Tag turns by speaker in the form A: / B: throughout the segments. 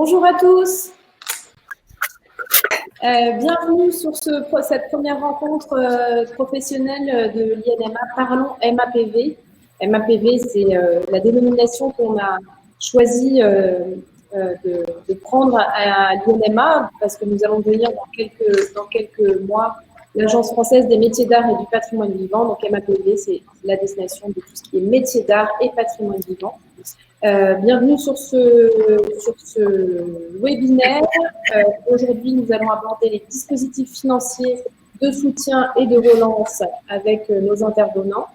A: Bonjour à tous. Bienvenue sur cette première rencontre professionnelle de l'INMA Parlons MAPV. MAPV, c'est la dénomination qu'on a choisi de prendre à l'INMA parce que nous allons devenir dans quelques mois l'Agence française des métiers d'art et du patrimoine vivant. Donc MAPV, c'est la destination de tout ce qui est métiers d'art et patrimoine vivant. Bienvenue sur ce webinaire. Aujourd'hui, nous allons aborder les dispositifs financiers de soutien et de relance avec nos intervenants.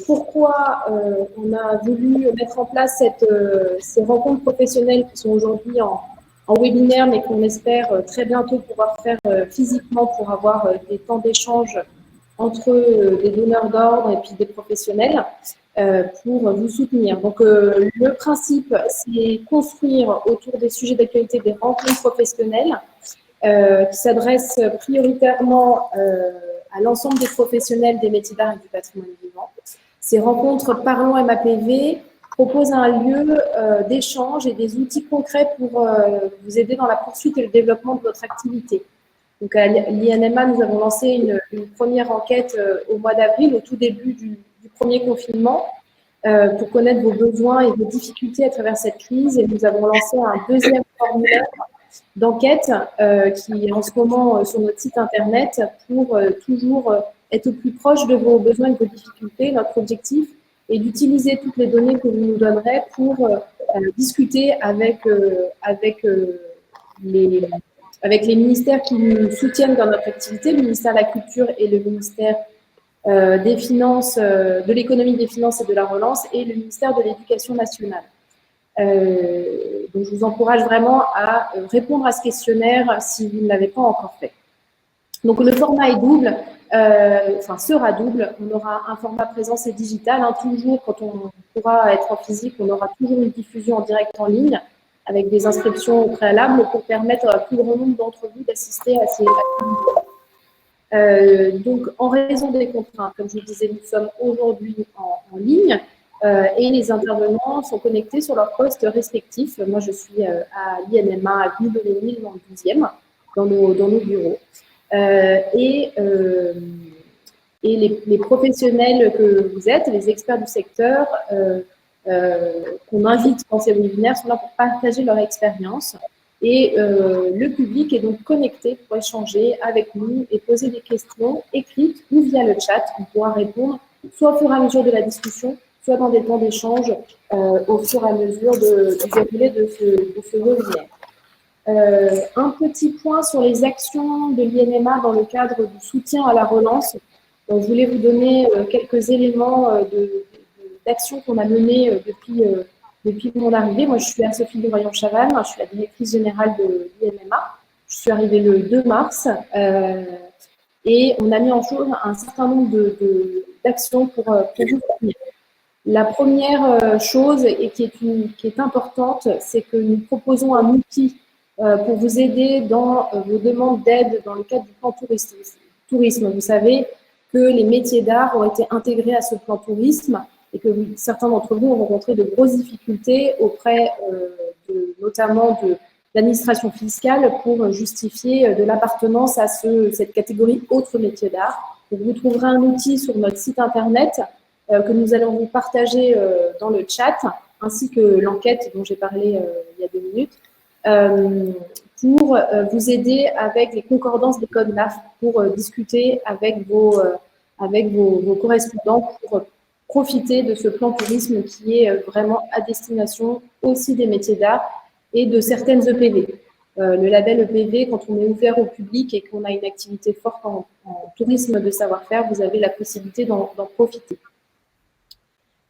A: Pourquoi on a voulu mettre en place ces rencontres professionnelles qui sont aujourd'hui en webinaire, mais qu'on espère très bientôt pouvoir faire physiquement pour avoir des temps d'échange entre des donneurs d'ordre et puis des professionnels pour vous soutenir. Donc, le principe, c'est construire autour des sujets d'actualité des rencontres professionnelles qui s'adressent prioritairement à l'ensemble des professionnels des métiers d'art et du patrimoine vivant. Ces rencontres Parlons MAPV proposent un lieu d'échange et des outils concrets pour vous aider dans la poursuite et le développement de votre activité. Donc, à l'INMA, nous avons lancé une première enquête au mois d'avril, au tout début du premier confinement, pour connaître vos besoins et vos difficultés à travers cette crise. Et nous avons lancé un deuxième formulaire d'enquête qui est en ce moment sur notre site internet pour toujours être au plus proche de vos besoins et de vos difficultés. Notre objectif est d'utiliser toutes les données que vous nous donnerez pour discuter avec les ministères qui nous soutiennent dans notre activité, le ministère de la Culture et le ministère des Finances, de l'économie, des finances et de la relance, et le ministère de l'Éducation nationale. Donc, je vous encourage vraiment à répondre à ce questionnaire si vous ne l'avez pas encore fait. Donc, le format est double, sera double. On aura un format présence et digital. Toujours, quand on pourra être en physique, on aura toujours une diffusion en direct en ligne avec des inscriptions au préalable pour permettre à plus grand nombre d'entre vous d'assister à ces donc, en raison des contraintes, comme je vous disais, nous sommes aujourd'hui en ligne et les intervenants sont connectés sur leurs postes respectifs. Moi, je suis à l'INMA, avenue de Lénine, dans le 12e, dans nos bureaux. Et les professionnels que vous êtes, les experts du secteur, qu'on invite dans ces webinaires, sont là pour partager leur expérience. Et le public est donc connecté pour échanger avec nous et poser des questions écrites ou via le chat. On pourra répondre soit au fur et à mesure de la discussion, soit dans des temps d'échange au fur et à mesure du déroulé de ce webinaire. Un petit point sur les actions de l'INMA dans le cadre du soutien à la relance. Je voulais vous donner quelques éléments d'actions qu'on a menées depuis mon arrivée. Moi, je suis Sophie Duroyan-Chavannes, je suis la directrice générale de l'INMA. Je suis arrivée le 2 mars et on a mis en chose un certain nombre d'actions pour vous soutenir. La première chose, et qui est importante, c'est que nous proposons un outil pour vous aider dans vos demandes d'aide dans le cadre du plan tourisme. Vous savez que les métiers d'art ont été intégrés à ce plan tourisme et que certains d'entre vous ont rencontré de grosses difficultés auprès notamment de l'administration fiscale pour justifier de l'appartenance à cette catégorie autres métiers d'art. Vous trouverez un outil sur notre site internet que nous allons vous partager dans le chat, ainsi que l'enquête dont j'ai parlé il y a 2 minutes, pour vous aider avec les concordances des codes NAF, pour discuter avec vos correspondants, pour profiter de ce plan tourisme qui est vraiment à destination aussi des métiers d'art et de certaines EPV. Le label EPV, quand on est ouvert au public et qu'on a une activité forte en tourisme de savoir-faire, vous avez la possibilité d'en profiter.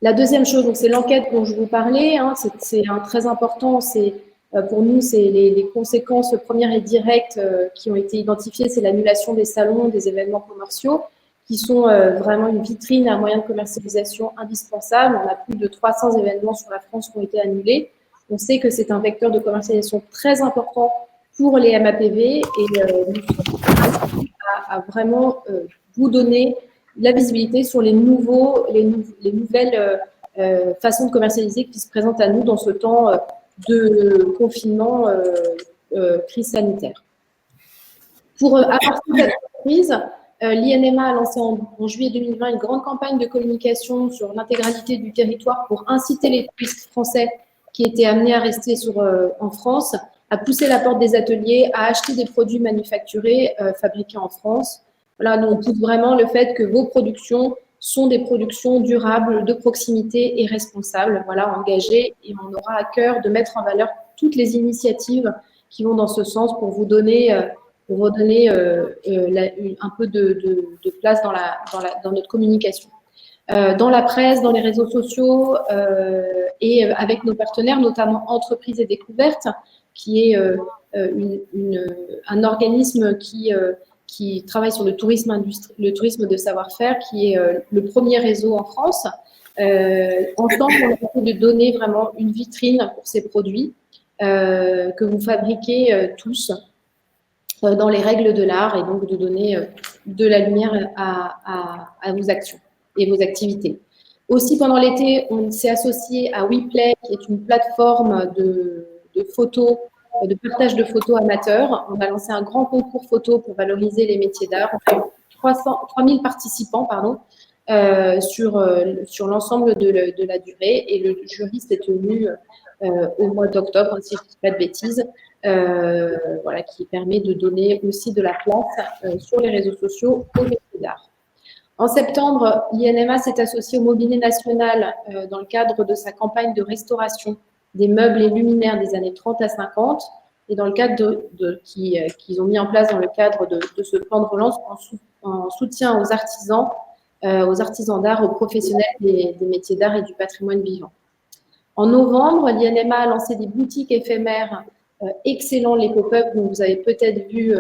A: La deuxième chose, c'est l'enquête dont je vous parlais. C'est très important. Pour nous, c'est les conséquences premières et directes qui ont été identifiées. C'est l'annulation des salons, des événements commerciaux, qui sont vraiment une vitrine, un moyen de commercialisation indispensable. On a plus de 300 événements sur la France qui ont été annulés. On sait que c'est un vecteur de commercialisation très important pour les MAPV et nous sommes à vraiment vous donner la visibilité sur les nouvelles façons de commercialiser qui se présentent à nous dans ce temps de confinement, crise sanitaire. Pour apporter cette reprise, l'INMA a lancé en juillet 2020 une grande campagne de communication sur l'intégralité du territoire pour inciter les touristes français qui étaient amenés à rester en France à pousser la porte des ateliers, à acheter des produits manufacturés fabriqués en France. Voilà, nous on pousse vraiment le fait que vos productions sont des productions durables, de proximité et responsables, voilà, engagées, et on aura à cœur de mettre en valeur toutes les initiatives qui vont dans ce sens pour vous donner un peu de place dans notre communication. Dans la presse, dans les réseaux sociaux et avec nos partenaires, notamment Entreprises et Découvertes, qui est un organisme qui travaille sur le tourisme de savoir-faire, qui est le premier réseau en France. Ensemble, on a essayé de donner vraiment une vitrine pour ces produits que vous fabriquez tous dans les règles de l'art, et donc de donner de la lumière à vos actions et vos activités. Aussi, pendant l'été, on s'est associé à WePlay, qui est une plateforme de photos, de partage de photos amateurs. On a lancé un grand concours photo pour valoriser les métiers d'art. On a eu 3000 participants sur l'ensemble de la durée, et le jury s'est tenu au mois d'octobre, si je ne dis pas de bêtises, voilà, qui permet de donner aussi de la place sur les réseaux sociaux aux métiers d'art. En septembre, l'INMA s'est associé au Mobilier National dans le cadre de sa campagne de restauration des meubles et luminaires des années 30 à 50, et dans le cadre qu'ils ont mis en place dans le cadre de ce plan de relance en soutien aux artisans d'art, aux professionnels des métiers d'art et du patrimoine vivant. En novembre, l'INMA a lancé des boutiques éphémères excellents, les pop-up, dont vous avez peut-être vu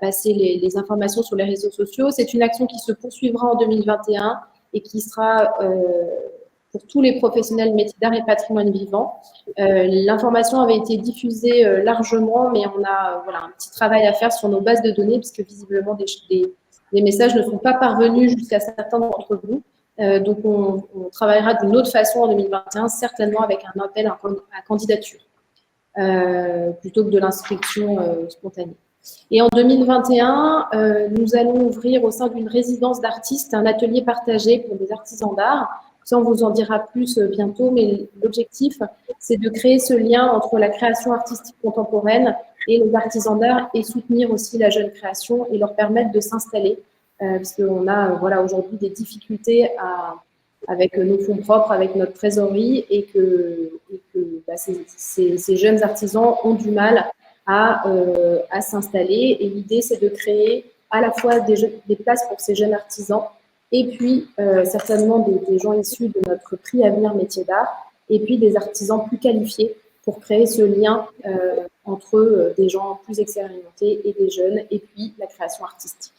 A: passer les informations sur les réseaux sociaux. C'est une action qui se poursuivra en 2021 et qui sera pour tous les professionnels métiers d'art et patrimoine vivant. L'information avait été diffusée largement, mais on a un petit travail à faire sur nos bases de données, puisque visiblement des messages ne sont pas parvenus jusqu'à certains d'entre vous. Donc, on travaillera d'une autre façon en 2021, certainement avec un appel à candidature, plutôt que de l'inscription spontanée. Et en 2021, nous allons ouvrir au sein d'une résidence d'artistes un atelier partagé pour des artisans d'art. Ça, on vous en dira plus bientôt, mais l'objectif, c'est de créer ce lien entre la création artistique contemporaine et les artisans d'art, et soutenir aussi la jeune création et leur permettre de s'installer. Parce qu'on a aujourd'hui des difficultés avec nos fonds propres, avec notre trésorerie, et que ces jeunes artisans ont du mal à s'installer. Et l'idée, c'est de créer à la fois des places pour ces jeunes artisans, et puis certainement des gens issus de notre prix Avenir Métiers d'Art, et puis des artisans plus qualifiés pour créer ce lien entre des gens plus expérimentés et des jeunes, et puis la création artistique.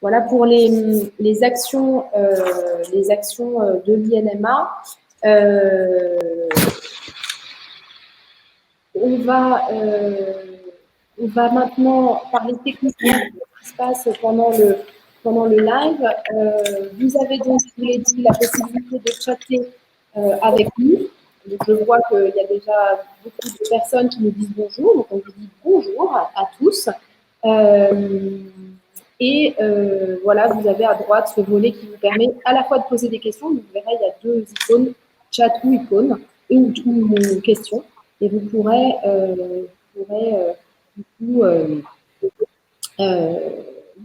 A: Voilà pour les actions de l'INMA. On va maintenant parler techniquement de ce qui se passe pendant le live. Vous avez donc, je vous l'ai dit, la possibilité de chatter avec nous. Donc, je vois qu'il y a déjà beaucoup de personnes qui nous disent bonjour. Donc, on vous dit bonjour à tous. Voilà, vous avez à droite ce volet qui vous permet à la fois de poser des questions. Vous verrez, il y a 2 icônes, chat ou icône, ou question. Et vous pourrez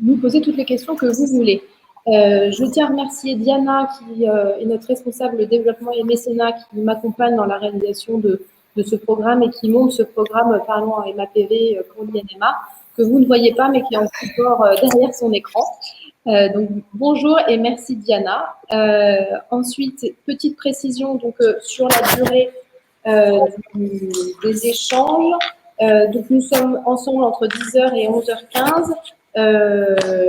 A: nous poser toutes les questions que vous voulez. Je tiens à remercier Diana, qui est notre responsable développement et mécénat, qui m'accompagne dans la réalisation de ce programme et qui monte ce programme Parlons à MAPV pour l'INMA, que vous ne voyez pas, mais qui est en support derrière son écran. Donc, bonjour et merci Diana. Ensuite, petite précision donc, sur la durée des échanges. Donc, nous sommes ensemble entre 10h et 11h15.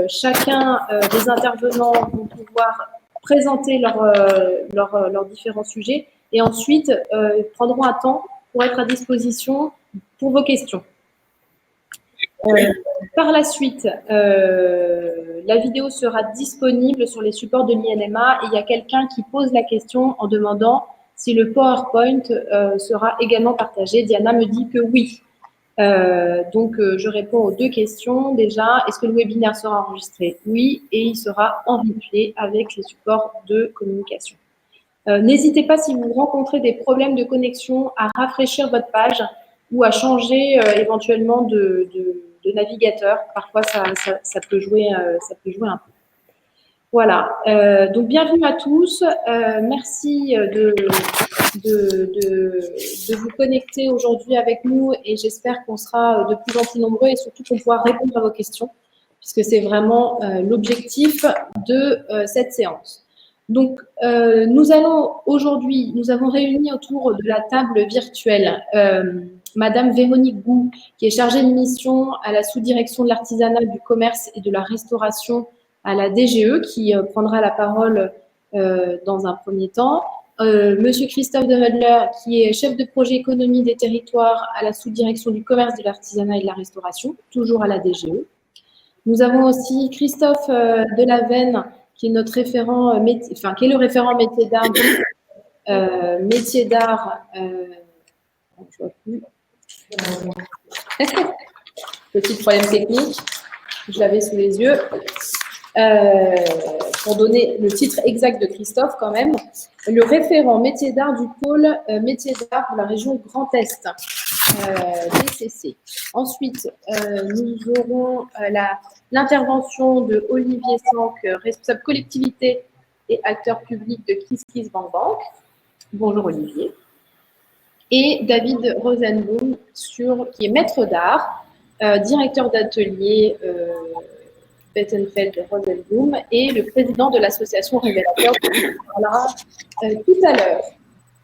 A: Chacun des intervenants vont pouvoir présenter leurs différents sujets, et ensuite prendront un temps pour être à disposition pour vos questions. Par la suite, la vidéo sera disponible sur les supports de l'INMA, et il y a quelqu'un qui pose la question en demandant si le PowerPoint sera également partagé. Diana me dit que oui. Donc, je réponds aux deux questions. Déjà, est-ce que le webinaire sera enregistré? Oui, et il sera en replay avec les supports de communication. N'hésitez pas, si vous rencontrez des problèmes de connexion, à rafraîchir votre page ou à changer éventuellement de navigateur. Parfois, ça peut jouer un peu. Voilà. Donc, bienvenue à tous. Merci de vous connecter aujourd'hui avec nous et j'espère qu'on sera de plus en plus nombreux et surtout qu'on pourra répondre à vos questions puisque c'est vraiment l'objectif de cette séance. Donc, nous avons réuni autour de la table virtuelle Madame Véronique Gou, qui est chargée de mission à la sous-direction de l'artisanat, du commerce et de la restauration à la DGE, qui prendra la parole dans un premier temps. Monsieur Christophe de Redler, qui est chef de projet économie des territoires à la sous-direction du commerce, de l'artisanat et de la restauration, toujours à la DGE. Nous avons aussi Christophe Delavenne, qui est notre référent, qui est le référent métier d'art. Métier d'art, je vois plus. Petit problème technique, je l'avais sous les yeux. Pour donner le titre exact de Christophe quand même, le référent métier d'art du pôle métier d'art de la région Grand Est, BCC. Ensuite, nous aurons l'intervention de Olivier Sank, responsable collectivité et acteur public de KissKissBankBank. Bonjour Olivier. Et David Rosenboom, qui est maître d'art, directeur d'atelier Bettenfeld Rosenboom et le président de l'association Révélateur dont on parlera tout à l'heure.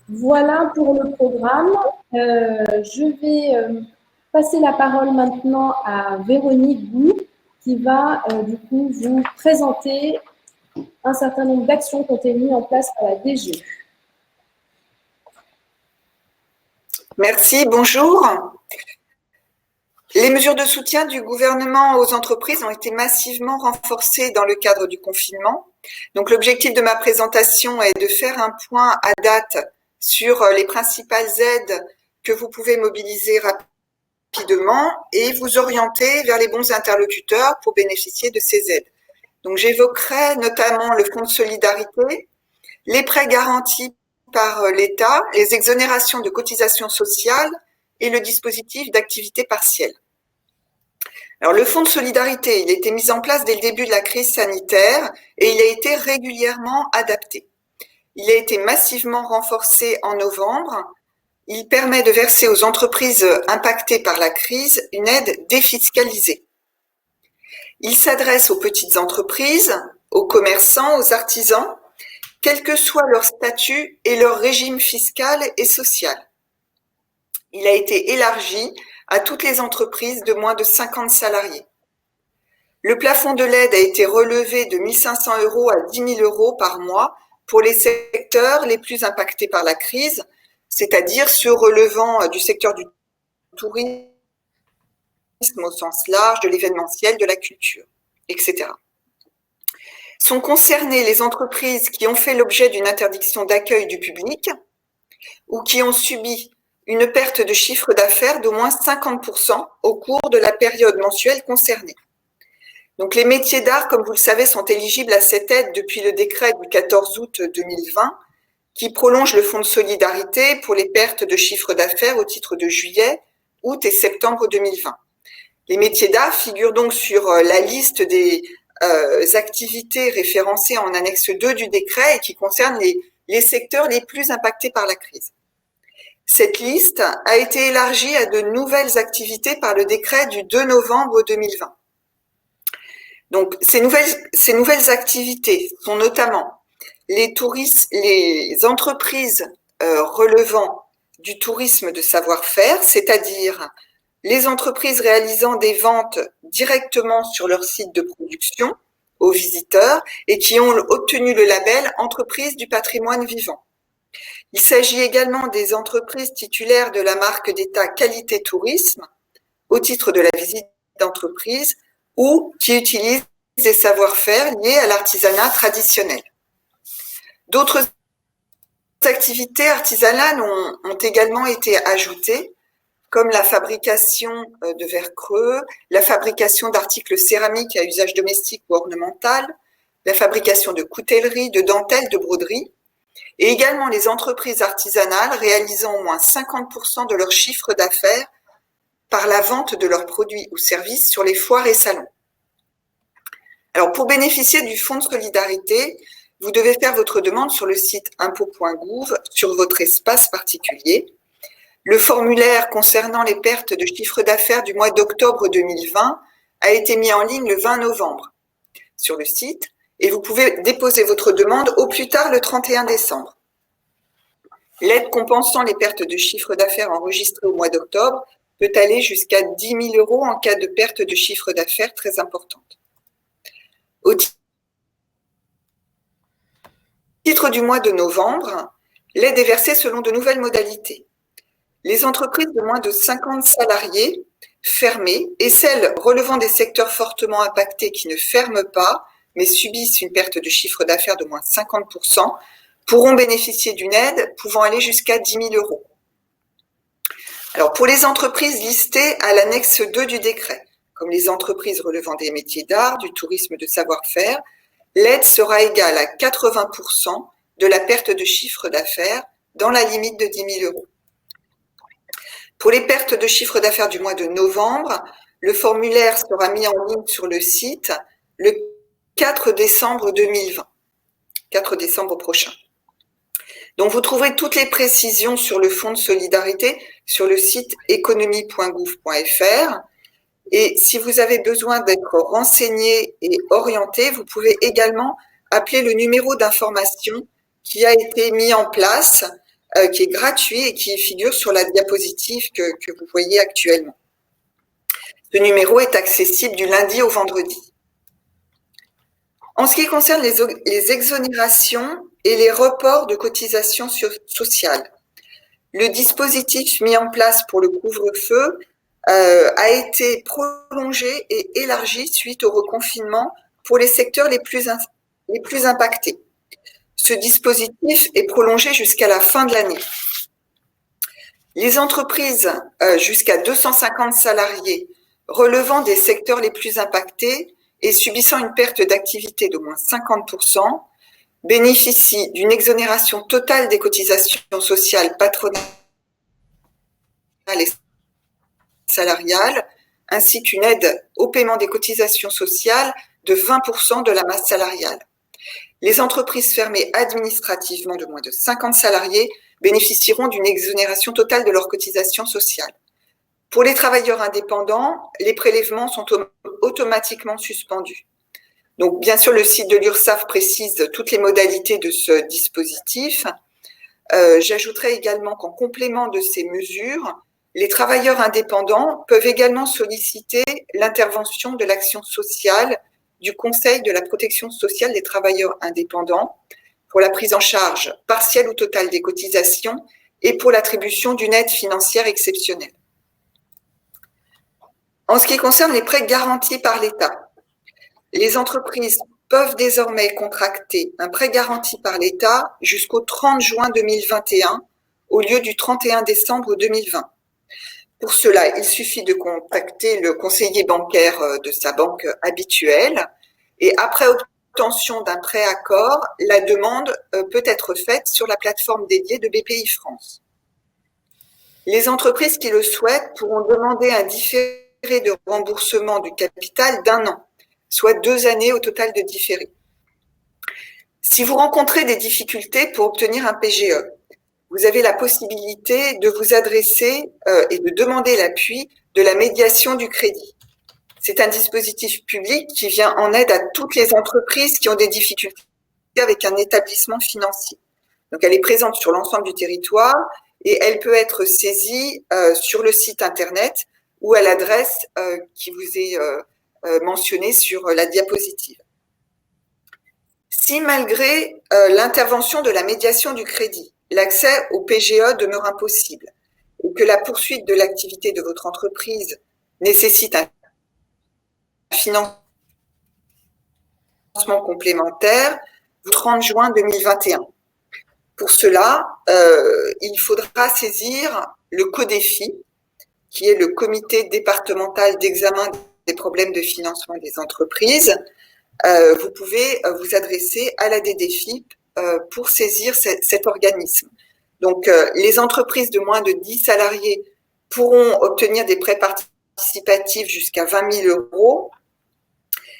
A: Voilà pour le programme. Je vais passer la parole maintenant à Véronique Gou qui va du coup vous présenter un certain nombre d'actions qui ont été mises en place par la DGE.
B: Merci, bonjour. Les mesures de soutien du gouvernement aux entreprises ont été massivement renforcées dans le cadre du confinement. Donc, l'objectif de ma présentation est de faire un point à date sur les principales aides que vous pouvez mobiliser rapidement et vous orienter vers les bons interlocuteurs pour bénéficier de ces aides. Donc, j'évoquerai notamment le fonds de solidarité, les prêts garantis par l'État, les exonérations de cotisations sociales et le dispositif d'activité partielle. Alors, le fonds de solidarité, il a été mis en place dès le début de la crise sanitaire et il a été régulièrement adapté. Il a été massivement renforcé en novembre. Il permet de verser aux entreprises impactées par la crise une aide défiscalisée. Il s'adresse aux petites entreprises, aux commerçants, aux artisans, quel que soit leur statut et leur régime fiscal et social. Il a été élargi à toutes les entreprises de moins de 50 salariés. Le plafond de l'aide a été relevé de 1 500 € à 10 000 € par mois pour les secteurs les plus impactés par la crise, c'est-à-dire ceux relevant du secteur du tourisme au sens large, de l'événementiel, de la culture, etc. Sont concernées les entreprises qui ont fait l'objet d'une interdiction d'accueil du public ou qui ont subi une perte de chiffre d'affaires d'au moins 50% au cours de la période mensuelle concernée. Donc, les métiers d'art, comme vous le savez, sont éligibles à cette aide depuis le décret du 14 août 2020 qui prolonge le fonds de solidarité pour les pertes de chiffre d'affaires au titre de juillet, août et septembre 2020. Les métiers d'art figurent donc sur la liste des activités référencées en annexe 2 du décret et qui concernent les secteurs les plus impactés par la crise. Cette liste a été élargie à de nouvelles activités par le décret du 2 novembre 2020. Donc, ces nouvelles activités sont notamment les entreprises relevant du tourisme de savoir-faire, c'est-à-dire les entreprises réalisant des ventes directement sur leur site de production aux visiteurs et qui ont obtenu le label Entreprise du patrimoine vivant. Il s'agit également des entreprises titulaires de la marque d'État Qualité Tourisme au titre de la visite d'entreprise ou qui utilisent des savoir-faire liés à l'artisanat traditionnel. D'autres activités artisanales ont également été ajoutées, comme la fabrication de verres creux, la fabrication d'articles céramiques à usage domestique ou ornemental, la fabrication de coutellerie, de dentelles, de broderies, et également les entreprises artisanales réalisant au moins 50% de leur chiffre d'affaires par la vente de leurs produits ou services sur les foires et salons. Alors, pour bénéficier du Fonds de solidarité, vous devez faire votre demande sur le site impôts.gouv sur votre espace particulier. Le formulaire concernant les pertes de chiffre d'affaires du mois d'octobre 2020 a été mis en ligne le 20 novembre sur le site et vous pouvez déposer votre demande au plus tard le 31 décembre. L'aide compensant les pertes de chiffre d'affaires enregistrées au mois d'octobre peut aller jusqu'à 10 000 € en cas de perte de chiffre d'affaires très importante. Au titre du mois de novembre, l'aide est versée selon de nouvelles modalités. Les entreprises de moins de 50 salariés fermées et celles relevant des secteurs fortement impactés qui ne ferment pas, mais subissent une perte de chiffre d'affaires de moins 50%, pourront bénéficier d'une aide pouvant aller jusqu'à 10 000 €. Alors, pour les entreprises listées à l'annexe 2 du décret, comme les entreprises relevant des métiers d'art, du tourisme de savoir-faire, l'aide sera égale à 80% de la perte de chiffre d'affaires dans la limite de 10 000 €. Pour les pertes de chiffre d'affaires du mois de novembre, le formulaire sera mis en ligne sur le site le 4 décembre 2020, 4 décembre prochain. Donc, vous trouverez toutes les précisions sur le Fonds de solidarité sur le site économie.gouv.fr. Et si vous avez besoin d'être renseigné et orienté, vous pouvez également appeler le numéro d'information qui a été mis en place, qui est gratuit et qui figure sur la diapositive que vous voyez actuellement. Ce numéro est accessible du lundi au vendredi. En ce qui concerne les exonérations et les reports de cotisations sociales, le dispositif mis en place pour le couvre-feu a été prolongé et élargi suite au reconfinement pour les secteurs les plus impactés. Ce dispositif est prolongé jusqu'à la fin de l'année. Les entreprises jusqu'à 250 salariés relevant des secteurs les plus impactés et subissant une perte d'activité d'au moins 50% bénéficient d'une exonération totale des cotisations sociales patronales et salariale, ainsi qu'une aide au paiement des cotisations sociales de 20% de la masse salariale. Les entreprises fermées administrativement de moins de 50 salariés bénéficieront d'une exonération totale de leurs cotisations sociales. Pour les travailleurs indépendants, les prélèvements sont automatiquement suspendus. Donc, bien sûr, le site de l'URSSAF précise toutes les modalités de ce dispositif. J'ajouterai également qu'en complément de ces mesures, les travailleurs indépendants peuvent également solliciter l'intervention de l'action sociale du Conseil de la protection sociale des travailleurs indépendants pour la prise en charge partielle ou totale des cotisations et pour l'attribution d'une aide financière exceptionnelle. En ce qui concerne les prêts garantis par l'État, les entreprises peuvent désormais contracter un prêt garanti par l'État jusqu'au 30 juin 2021 au lieu du 31 décembre 2020. Pour cela, il suffit de contacter le conseiller bancaire de sa banque habituelle et après obtention d'un prêt-accord, la demande peut être faite sur la plateforme dédiée de BPI France. Les entreprises qui le souhaitent pourront demander un différé de remboursement du capital d'1 an, soit 2 années au total de différé. Si vous rencontrez des difficultés pour obtenir un PGE, vous avez la possibilité de vous adresser et de demander l'appui de la médiation du crédit. C'est un dispositif public qui vient en aide à toutes les entreprises qui ont des difficultés avec un établissement financier. Donc, elle est présente sur l'ensemble du territoire et elle peut être saisie sur le site internet ou à l'adresse qui vous est mentionnée sur la diapositive. Si malgré l'intervention de la médiation du crédit, l'accès au PGE demeure impossible et que la poursuite de l'activité de votre entreprise nécessite un financement complémentaire, le 30 juin 2021. Pour cela, il faudra saisir le CODEFI, qui est le Comité départemental d'examen des problèmes de financement des entreprises. Vous pouvez vous adresser à la DDFiP pour saisir cet organisme. Donc, les entreprises de moins de 10 salariés pourront obtenir des prêts participatifs jusqu'à 20 000 €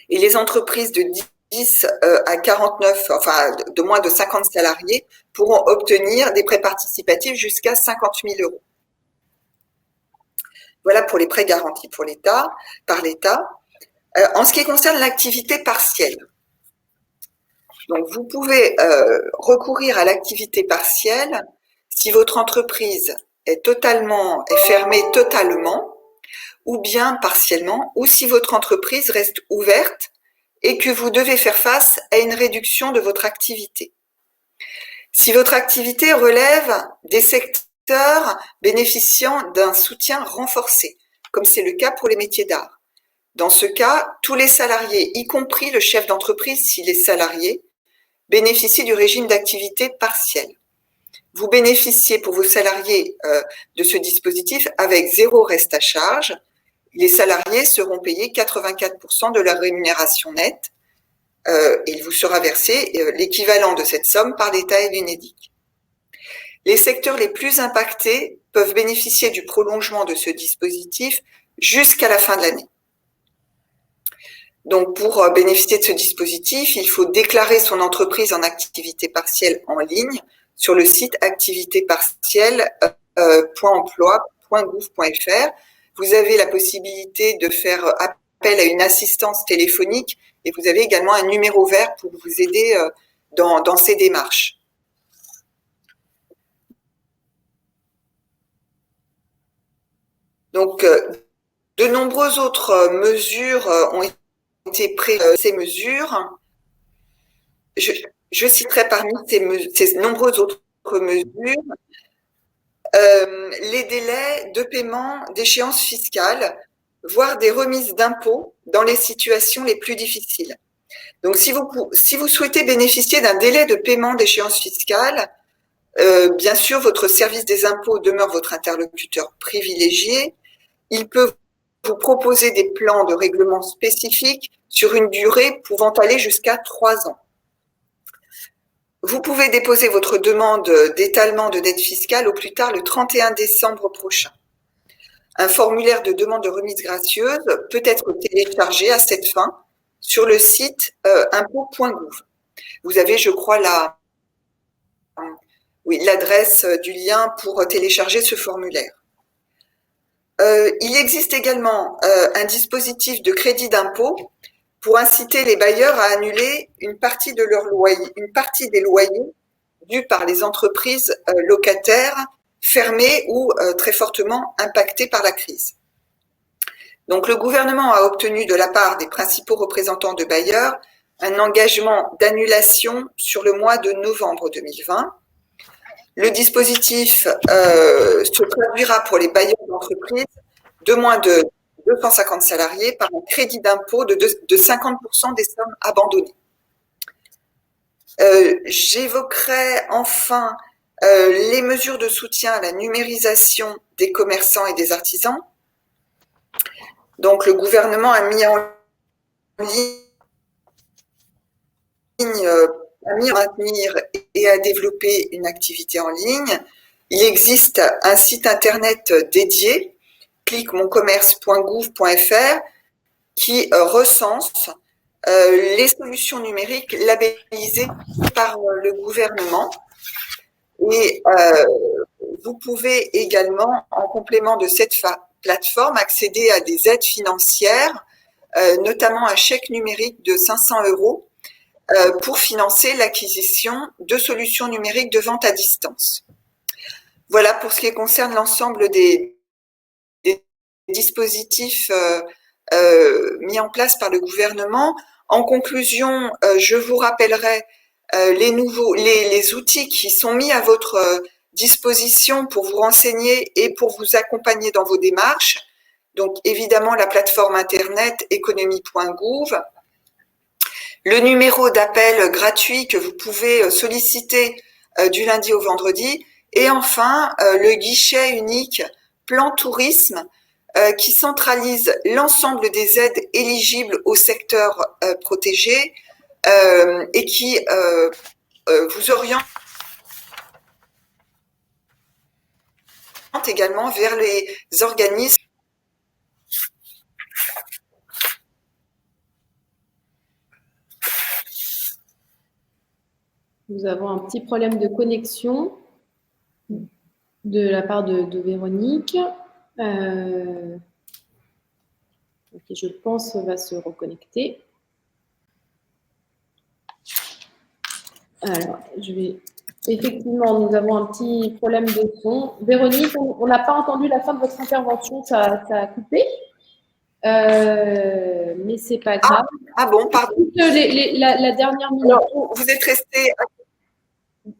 B: et les entreprises de 10 à 49, enfin de moins de 50 salariés, pourront obtenir des prêts participatifs jusqu'à 50 000 €. Voilà pour les prêts garantis par l'État. En ce qui concerne l'activité partielle, donc vous pouvez recourir à l'activité partielle si votre entreprise est fermée totalement, ou bien partiellement, ou si votre entreprise reste ouverte et que vous devez faire face à une réduction de votre activité. Si votre activité relève des secteurs bénéficiant d'un soutien renforcé, comme c'est le cas pour les métiers d'art. Dans ce cas, tous les salariés, y compris le chef d'entreprise s'il est salarié, bénéficient du régime d'activité partielle. Vous bénéficiez pour vos salariés de ce dispositif avec 0 reste à charge. Les salariés seront payés 84% de leur rémunération nette et il vous sera versé l'équivalent de cette somme par l'État et l'UNEDIC. Les secteurs les plus impactés peuvent bénéficier du prolongement de ce dispositif jusqu'à la fin de l'année. Donc, pour bénéficier de ce dispositif, il faut déclarer son entreprise en activité partielle en ligne sur le site activitépartielle.emploi.gouv.fr. Vous avez la possibilité de faire appel à une assistance téléphonique et vous avez également un numéro vert pour vous aider dans ces démarches. Donc, de nombreuses autres mesures ont été prises. Ces mesures, je citerai parmi ces nombreuses autres mesures les délais de paiement d'échéances fiscales, voire des remises d'impôts dans les situations les plus difficiles. Donc, si vous souhaitez bénéficier d'un délai de paiement d'échéances fiscales, bien sûr, votre service des impôts demeure votre interlocuteur privilégié. Il peut vous proposer des plans de règlement spécifiques sur une durée pouvant aller jusqu'à 3 ans. Vous pouvez déposer votre demande d'étalement de dette fiscale au plus tard le 31 décembre prochain. Un formulaire de demande de remise gracieuse peut être téléchargé à cette fin sur le site impôts.gouv. Vous avez, je crois, l'adresse du lien pour télécharger ce formulaire. Il existe également un dispositif de crédit d'impôt pour inciter les bailleurs à annuler une partie des loyers dus par les entreprises locataires fermées ou très fortement impactées par la crise. Donc, le gouvernement a obtenu de la part des principaux représentants de bailleurs un engagement d'annulation sur le mois de novembre 2020. Le dispositif se traduira pour les bailleurs d'entreprises de moins de 250 salariés par un crédit d'impôt de 50% des sommes abandonnées. J'évoquerai enfin les mesures de soutien à la numérisation des commerçants et des artisans. Donc, le gouvernement a mis en ligne à maintenir et à développer une activité en ligne. Il existe un site internet dédié, cliquemoncommerce.gouv.fr, qui recense les solutions numériques labellisées par le gouvernement. Et vous pouvez également, en complément de cette plateforme, accéder à des aides financières, notamment un chèque numérique de 500 € pour financer l'acquisition de solutions numériques de vente à distance. Voilà pour ce qui concerne l'ensemble des dispositifs mis en place par le gouvernement. En conclusion, je vous rappellerai les outils qui sont mis à votre disposition pour vous renseigner et pour vous accompagner dans vos démarches. Donc, évidemment, la plateforme internet économie.gouv, le numéro d'appel gratuit que vous pouvez solliciter du lundi au vendredi. Et enfin, le guichet unique Plan Tourisme qui centralise l'ensemble des aides éligibles au secteur protégé et qui vous oriente également vers les organismes.
A: Nous avons un petit problème de connexion de la part de Véronique. Qui, je pense, va se reconnecter. Alors, effectivement, nous avons un petit problème de son. Véronique, on n'a pas entendu la fin de votre intervention, ça a coupé. Mais c'est pas grave.
B: Ah bon, pardon.
A: La dernière minute.
B: Alors, vous êtes resté.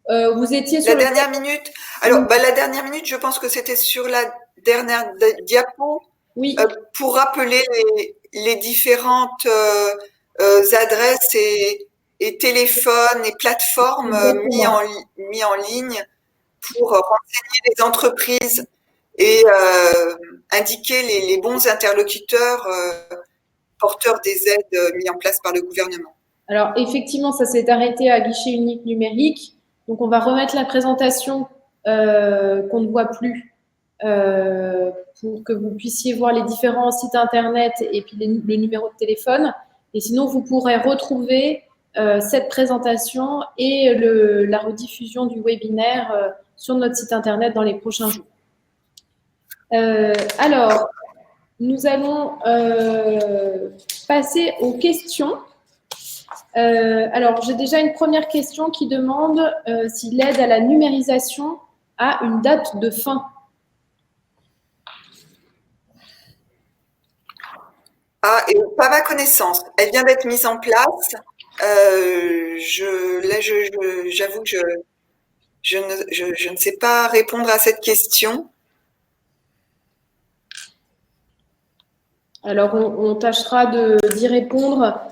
A: Vous étiez sur
B: la dernière minute. Alors, la dernière minute, je pense que c'était sur la dernière diapo.
A: Oui.
B: Pour rappeler les différentes adresses et téléphones et plateformes mis en ligne pour renseigner les entreprises et indiquer les bons interlocuteurs porteurs des aides mis en place par le gouvernement.
A: Alors, effectivement, ça s'est arrêté à guichet unique numérique. Donc, on va remettre la présentation qu'on ne voit plus pour que vous puissiez voir les différents sites internet et puis le numéro de téléphone. Et sinon, vous pourrez retrouver cette présentation et la rediffusion du webinaire sur notre site internet dans les prochains jours. Alors, nous allons passer aux questions. Alors, j'ai déjà une première question qui demande si l'aide à la numérisation a une date de fin.
B: Ah, et pas ma connaissance. Elle vient d'être mise en place. J'avoue que je ne sais pas répondre à cette question.
A: Alors, on tâchera d'y répondre.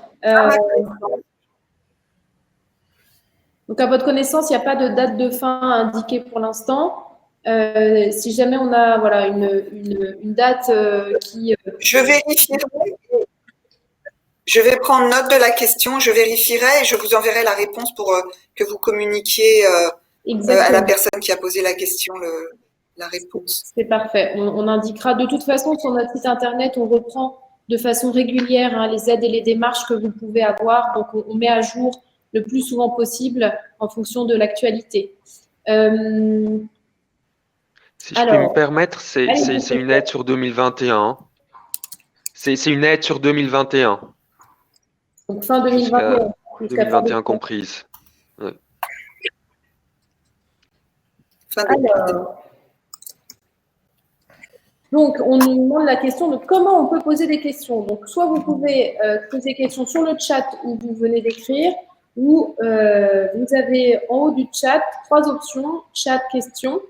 A: Donc, à votre connaissance, il n'y a pas de date de fin indiquée pour l'instant. Si jamais on a voilà, une date qui…
B: Je vérifierai. Je vais prendre note de la question, je vérifierai et je vous enverrai la réponse pour que vous communiquiez à la personne qui a posé la question la réponse.
A: C'est parfait. On indiquera de toute façon sur notre site internet, on reprend de façon régulière les aides et les démarches que vous pouvez avoir. Donc, on met à jour le plus souvent possible en fonction de l'actualité.
C: Si je puis me permettre, c'est une aide sur 2021. C'est une aide sur 2021.
A: Donc, fin 2021.
C: 2021 comprise. Ouais.
A: Alors, donc, on nous demande la question de comment on peut poser des questions. Donc, soit vous pouvez poser des questions sur le chat où vous venez d'écrire, ou vous avez en haut du chat 3 options, chat, questions.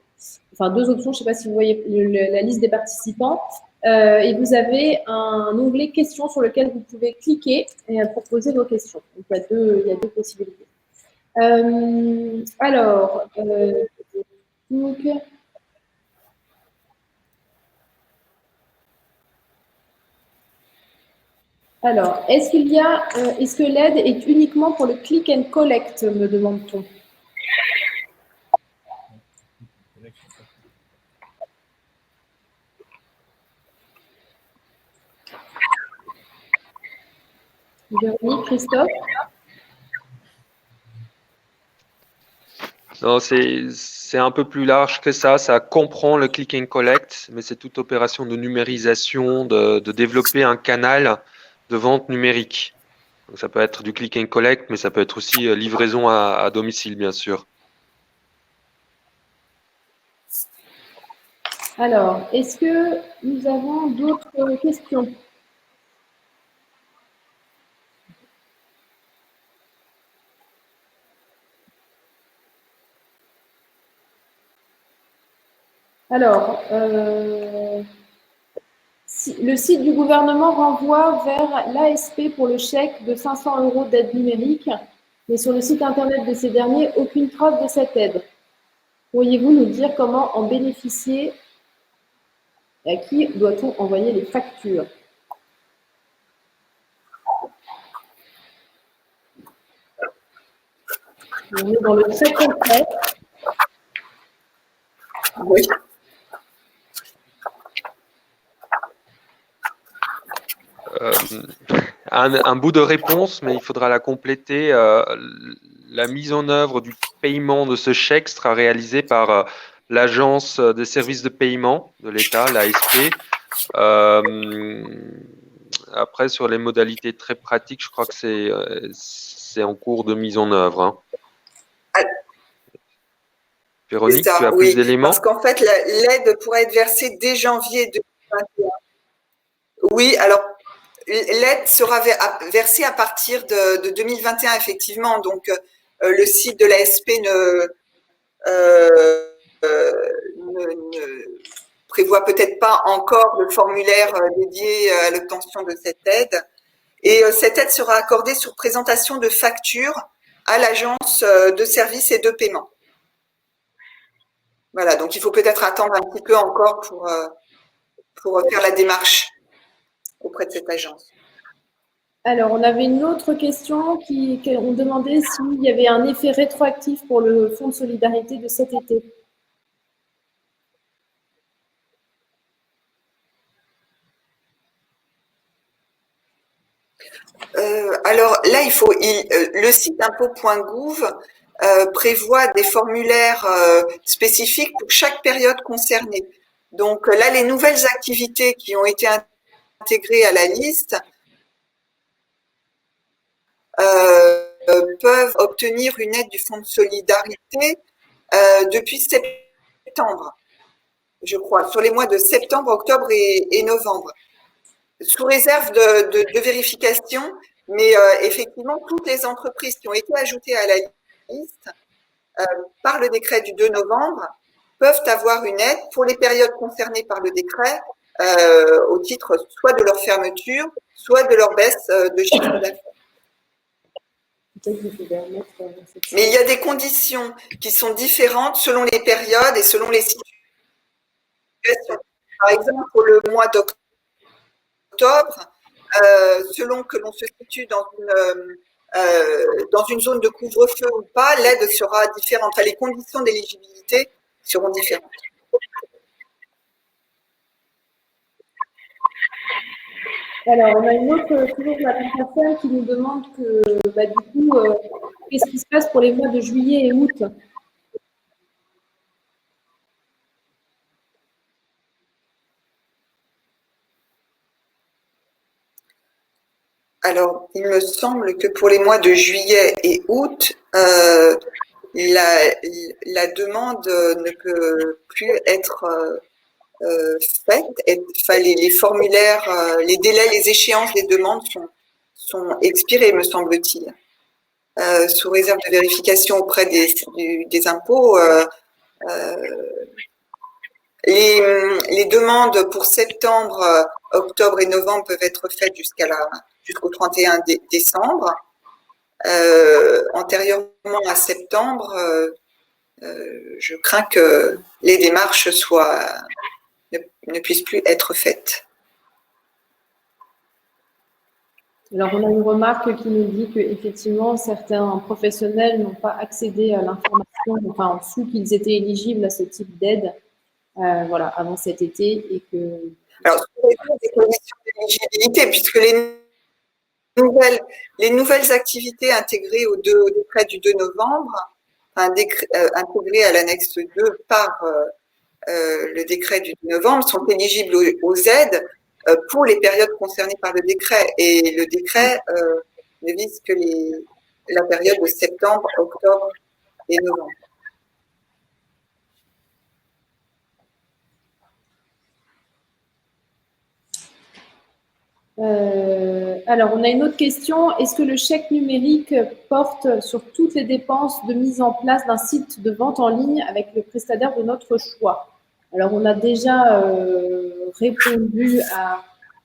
A: Enfin, 2 options, je ne sais pas si vous voyez la liste des participants. Et vous avez un onglet questions sur lequel vous pouvez cliquer pour poser vos questions. Donc, il y a deux possibilités. Alors, est-ce que l'aide est uniquement pour le click and collect, me demande-t-on? Véronique, Christophe?
C: Non, c'est un peu plus large que ça. Ça comprend le click and collect, mais c'est toute opération de numérisation, de développer un canal de vente numérique. Donc, ça peut être du click and collect, mais ça peut être aussi livraison à domicile, bien sûr.
A: Alors, est-ce que nous avons d'autres questions? Alors, le site du gouvernement renvoie vers l'ASP pour le chèque de 500 € d'aide numérique. Mais sur le site internet de ces derniers, aucune trace de cette aide. Pourriez-vous nous dire comment en bénéficier et à qui doit-on envoyer les factures? On est dans le très concret.
B: Oui.
C: Un bout de réponse, mais il faudra la compléter. La mise en œuvre du paiement de ce chèque sera réalisée par l'Agence des services de paiement de l'État, l'ASP. Après, sur les modalités très pratiques, je crois que c'est en cours de mise en œuvre. Hein. Véronique,
B: ça,
C: tu as
B: oui,
C: plus d'éléments?
B: parce qu'en fait, l'aide pourrait être versée dès janvier 2021. Oui, alors l'aide sera versée à partir de 2021, effectivement. Donc, le site de l'ASP ne prévoit peut-être pas encore le formulaire dédié à l'obtention de cette aide. Et cette aide sera accordée sur présentation de facture à l'agence de services et de paiement. Voilà, donc il faut peut-être attendre un petit peu encore pour faire la démarche auprès de cette agence.
A: Alors, on avait une autre question on demandait s'il y avait un effet rétroactif pour le Fonds de solidarité de cet été.
B: Alors là, le site impôt.gouv prévoit des formulaires spécifiques pour chaque période concernée. Donc là, les nouvelles activités qui ont été intégrées à la liste peuvent obtenir une aide du Fonds de solidarité depuis septembre, je crois, sur les mois de septembre, octobre et novembre, sous réserve de vérification. Mais effectivement, toutes les entreprises qui ont été ajoutées à la liste par le décret du 2 novembre peuvent avoir une aide pour les périodes concernées par le décret au titre soit de leur fermeture, soit de leur baisse de chiffre d'affaires. Mais il y a des conditions qui sont différentes selon les périodes et selon les situations. Par exemple, pour le mois d'octobre, selon que l'on se situe dans une zone de couvre-feu ou pas, l'aide sera différente. Enfin, les conditions d'éligibilité seront différentes.
A: Alors, on a une autre, toujours de la personne qui nous demande qu'est-ce qui se passe pour les mois de juillet et août?
B: Alors, il me semble que pour les mois de juillet et août, la demande ne peut plus être faite. Enfin, les formulaires, les délais, les échéances des demandes sont expirés, me semble-t-il. Sous réserve de vérification auprès des impôts, les demandes pour septembre, octobre et novembre peuvent être faites jusqu'au 31 décembre. Antérieurement à septembre, je crains que les démarches ne puissent plus être faites.
A: Alors, on a une remarque qui nous dit qu'effectivement, certains professionnels n'ont pas accédé à l'information, enfin, en dessous qu'ils étaient éligibles à ce type d'aide, voilà, avant cet été, et que.
B: Alors, des conditions d'éligibilité, puisque les nouvelles activités intégrées au décret du 2 novembre, intégrées à l'annexe 2 par le décret du 2 novembre, sont éligibles aux aides pour les périodes concernées par le décret. Et le décret ne vise que la période de septembre, octobre et novembre.
A: Alors, on a une autre question. Est-ce que le chèque numérique porte sur toutes les dépenses de mise en place d'un site de vente en ligne avec le prestataire de notre choix? Alors, on a déjà répondu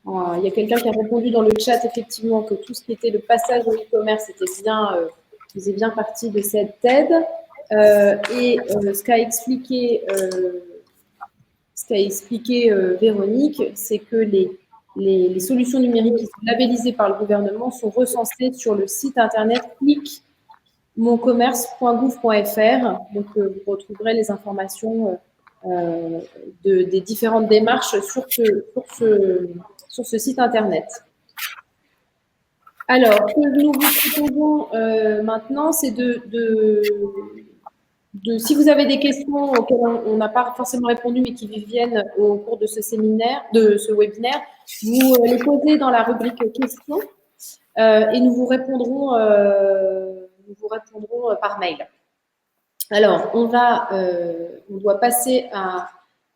A: il y a quelqu'un qui a répondu dans le chat, effectivement, que tout ce qui était le passage au e-commerce était bien faisait bien partie de cette aide. Ce qu'a expliqué Véronique, c'est que les solutions numériques qui sont labellisées par le gouvernement sont recensées sur le site internet cliquemoncommerce.gouv.fr. Donc, vous retrouverez les informations des différentes démarches sur ce site internet. Alors, ce que nous vous proposons maintenant, c'est si vous avez des questions auxquelles on n'a pas forcément répondu, mais qui viennent au cours de ce webinaire, vous les posez dans la rubrique questions et nous vous répondrons par mail. Alors, on doit passer à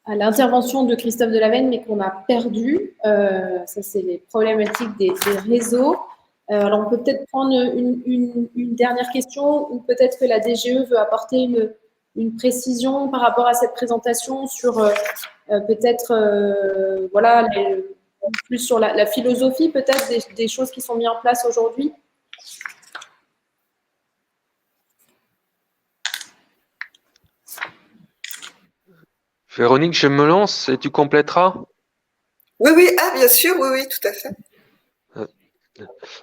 A: l'intervention de Christophe Delaveine, mais qu'on a perdu. Ça, c'est les problématiques des réseaux. Alors, on peut peut-être prendre une dernière question, ou peut-être que la DGE veut apporter une précision par rapport à cette présentation sur peut-être, voilà, plus sur la philosophie, peut-être, des choses qui sont mises en place aujourd'hui.
C: Véronique, je me lance et tu compléteras.
B: Oui, bien sûr, oui, tout à fait.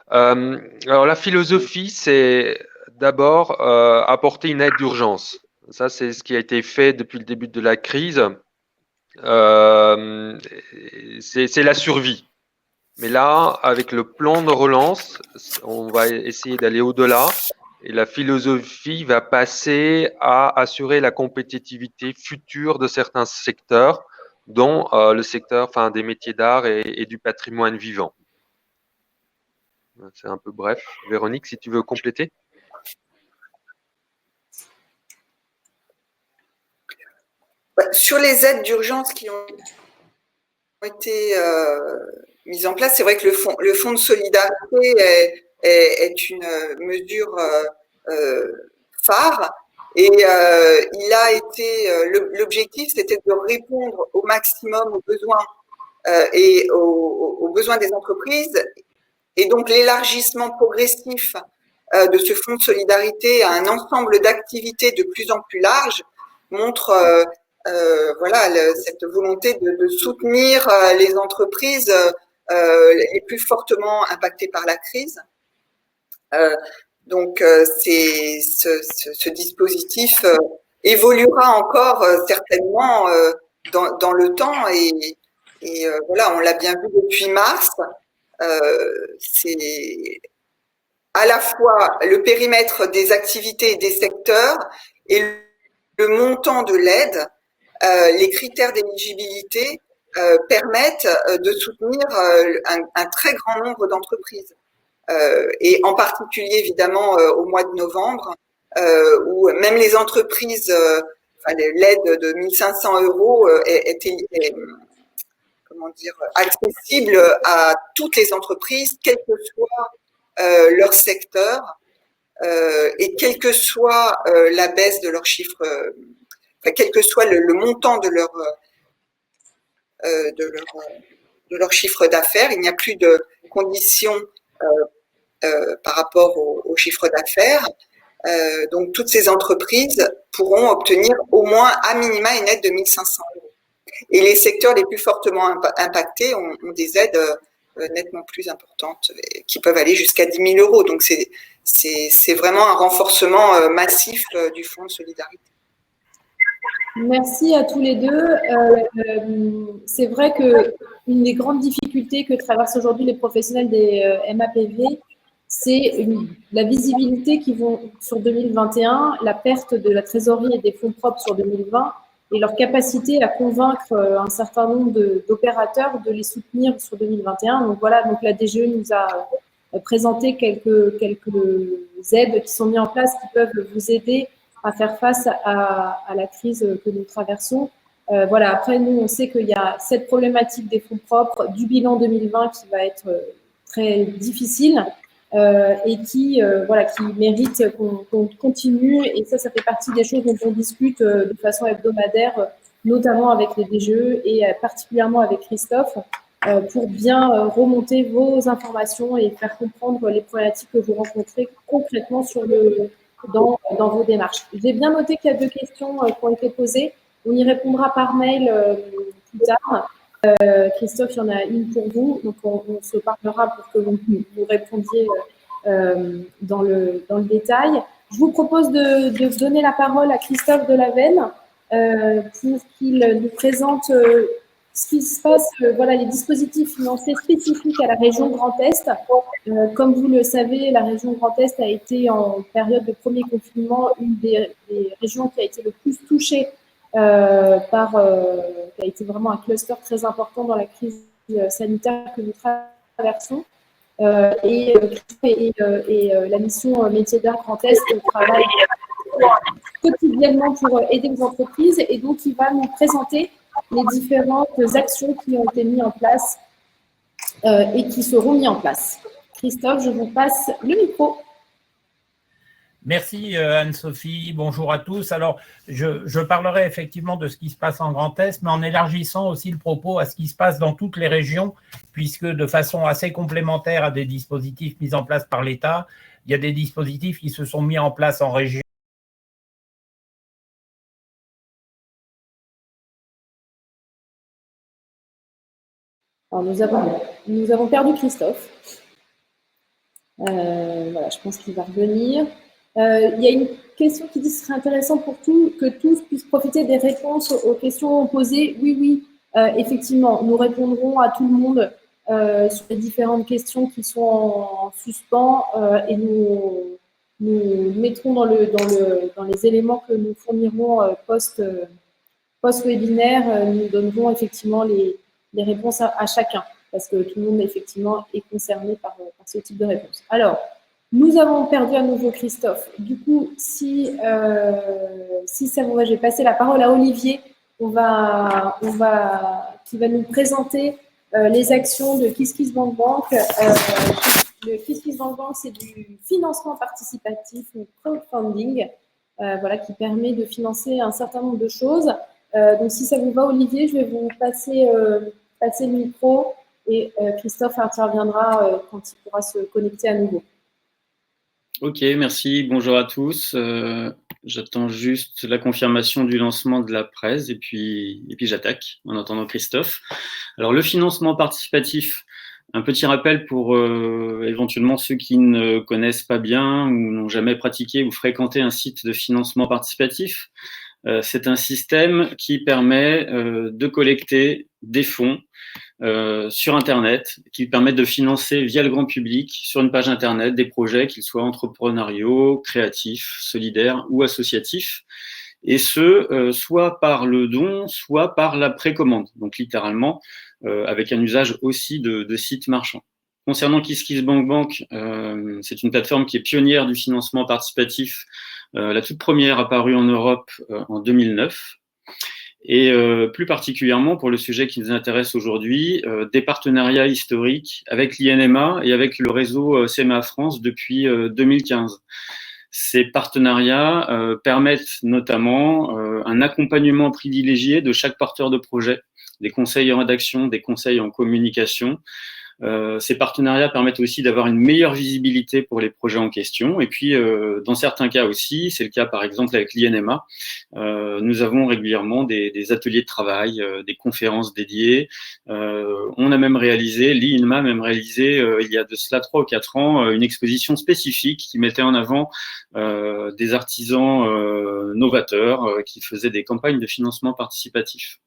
C: Alors la philosophie, c'est d'abord apporter une aide d'urgence. Ça, c'est ce qui a été fait depuis le début de la crise. C'est la survie. Mais là, avec le plan de relance, on va essayer d'aller au-delà. Et la philosophie va passer à assurer la compétitivité future de certains secteurs, dont le secteur des métiers d'art et du patrimoine vivant. C'est un peu bref. Véronique, si tu veux compléter.
B: Sur les aides d'urgence qui ont été mises en place, c'est vrai que le fonds de solidarité est une mesure phare. Et il a été l'objectif, c'était de répondre au maximum aux besoins et aux besoins des entreprises. Et donc l'élargissement progressif de ce fonds de solidarité à un ensemble d'activités de plus en plus large montre voilà cette volonté de soutenir les entreprises les plus fortement impactées par la crise. Donc ce dispositif évoluera encore certainement dans le temps et voilà, on l'a bien vu depuis mars. C'est à la fois le périmètre des activités et des secteurs et le montant de l'aide, les critères d'éligibilité permettent de soutenir un très grand nombre d'entreprises. Et en particulier, évidemment, au mois de novembre, où même les entreprises, l'aide de 1 500 € est comment dire, accessible à toutes les entreprises, quel que soit leur secteur et quelle que soit la baisse de leur chiffre, quel que soit le montant de leur chiffre d'affaires, il n'y a plus de conditions par rapport au chiffre d'affaires. Donc toutes ces entreprises pourront obtenir au moins à minima une aide de 1 500 €. Et les secteurs les plus fortement impactés ont des aides nettement plus importantes qui peuvent aller jusqu'à 10 000 €. Donc c'est vraiment un renforcement massif du fonds de solidarité.
A: Merci à tous les deux. C'est vrai qu'une des grandes difficultés que traversent aujourd'hui les professionnels des MAPV, c'est la visibilité qui vont sur 2021, la perte de la trésorerie et des fonds propres sur 2020 et leur capacité à convaincre un certain nombre d'opérateurs de les soutenir sur 2021. Donc voilà, donc la DGE nous a présenté quelques aides qui sont mises en place qui peuvent vous aider à faire face à la crise que nous traversons. Voilà, après, nous, on sait qu'il y a cette problématique des fonds propres, du bilan 2020 qui va être très difficile et qui mérite qu'on continue. Et ça fait partie des choses dont on discute de façon hebdomadaire, notamment avec les DGE et particulièrement avec Christophe. pour bien remonter vos informations et faire comprendre les problématiques que vous rencontrez concrètement dans vos démarches. J'ai bien noté qu'il y a 2 questions qui ont été posées. On y répondra par mail plus tard. Christophe, il y en a une pour vous, donc on se parlera pour que vous répondiez dans le détail. Je vous propose de donner la parole à Christophe Delavenne pour qu'il nous présente ce qui se passe, voilà, les dispositifs financiers spécifiques à la région Grand Est. Comme vous le savez, la région Grand Est a été en période de premier confinement une des régions qui a été le plus touchée qui a été vraiment un cluster très important dans la crise sanitaire que nous traversons. Et la mission Métiers d'Art Grand Est travaille quotidiennement pour aider les entreprises, et donc il va nous présenter les différentes actions qui ont été mises en place et qui seront mises en place. Christophe, je vous passe le micro.
D: Merci Anne-Sophie, bonjour à tous. Alors, je parlerai effectivement de ce qui se passe en Grand Est, mais en élargissant aussi le propos à ce qui se passe dans toutes les régions, puisque de façon assez complémentaire à des dispositifs mis en place par l'État, il y a des dispositifs qui se sont mis en place en région.
A: Alors, nous avons perdu Christophe. Voilà, je pense qu'il va revenir. Il y a une question qui dit que ce serait intéressant pour que tous puissent profiter des réponses aux questions posées. Oui, effectivement, nous répondrons à tout le monde sur les différentes questions qui sont en suspens et nous mettrons dans les éléments que nous fournirons post-webinaire. Nous donnerons effectivement les réponses à chacun, parce que tout le monde effectivement est concerné par ce type de réponse. Alors, nous avons perdu à nouveau Christophe. Du coup, si ça vous va, je vais passer la parole à Olivier, qui va nous présenter les actions de KissKissBankBank. Le KissKissBankBank, c'est du financement participatif, ou crowdfunding, voilà, qui permet de financer un certain nombre de choses. Donc, si ça vous va, Olivier, je vais vous passer le micro et Christophe interviendra quand il pourra se connecter à nouveau.
E: Ok, merci. Bonjour à tous. J'attends juste la confirmation du lancement de la presse et puis j'attaque en attendant Christophe. Alors, le financement participatif, un petit rappel pour éventuellement ceux qui ne connaissent pas bien ou n'ont jamais pratiqué ou fréquenté un site de financement participatif. C'est un système qui permet de collecter des fonds sur Internet, qui permettent de financer via le grand public sur une page Internet des projets, qu'ils soient entrepreneuriaux, créatifs, solidaires ou associatifs, et ce, soit par le don, soit par la précommande, donc littéralement avec un usage aussi de sites marchands. Concernant KissKissBankBank, c'est une plateforme qui est pionnière du financement participatif, la toute première apparue en Europe en 2009. Et plus particulièrement pour le sujet qui nous intéresse aujourd'hui, des partenariats historiques avec l'INMA et avec le réseau CMA France depuis 2015. Ces partenariats permettent notamment un accompagnement privilégié de chaque porteur de projet, des conseils en rédaction, des conseils en communication. Ces partenariats permettent aussi d'avoir une meilleure visibilité pour les projets en question. Et puis, dans certains cas aussi, c'est le cas par exemple avec l'INMA, nous avons régulièrement des ateliers de travail, des conférences dédiées. On a même réalisé, l'INMA a même réalisé, il y a de cela 3 ou 4 ans, une exposition spécifique qui mettait en avant des artisans novateurs qui faisaient des campagnes de financement participatif.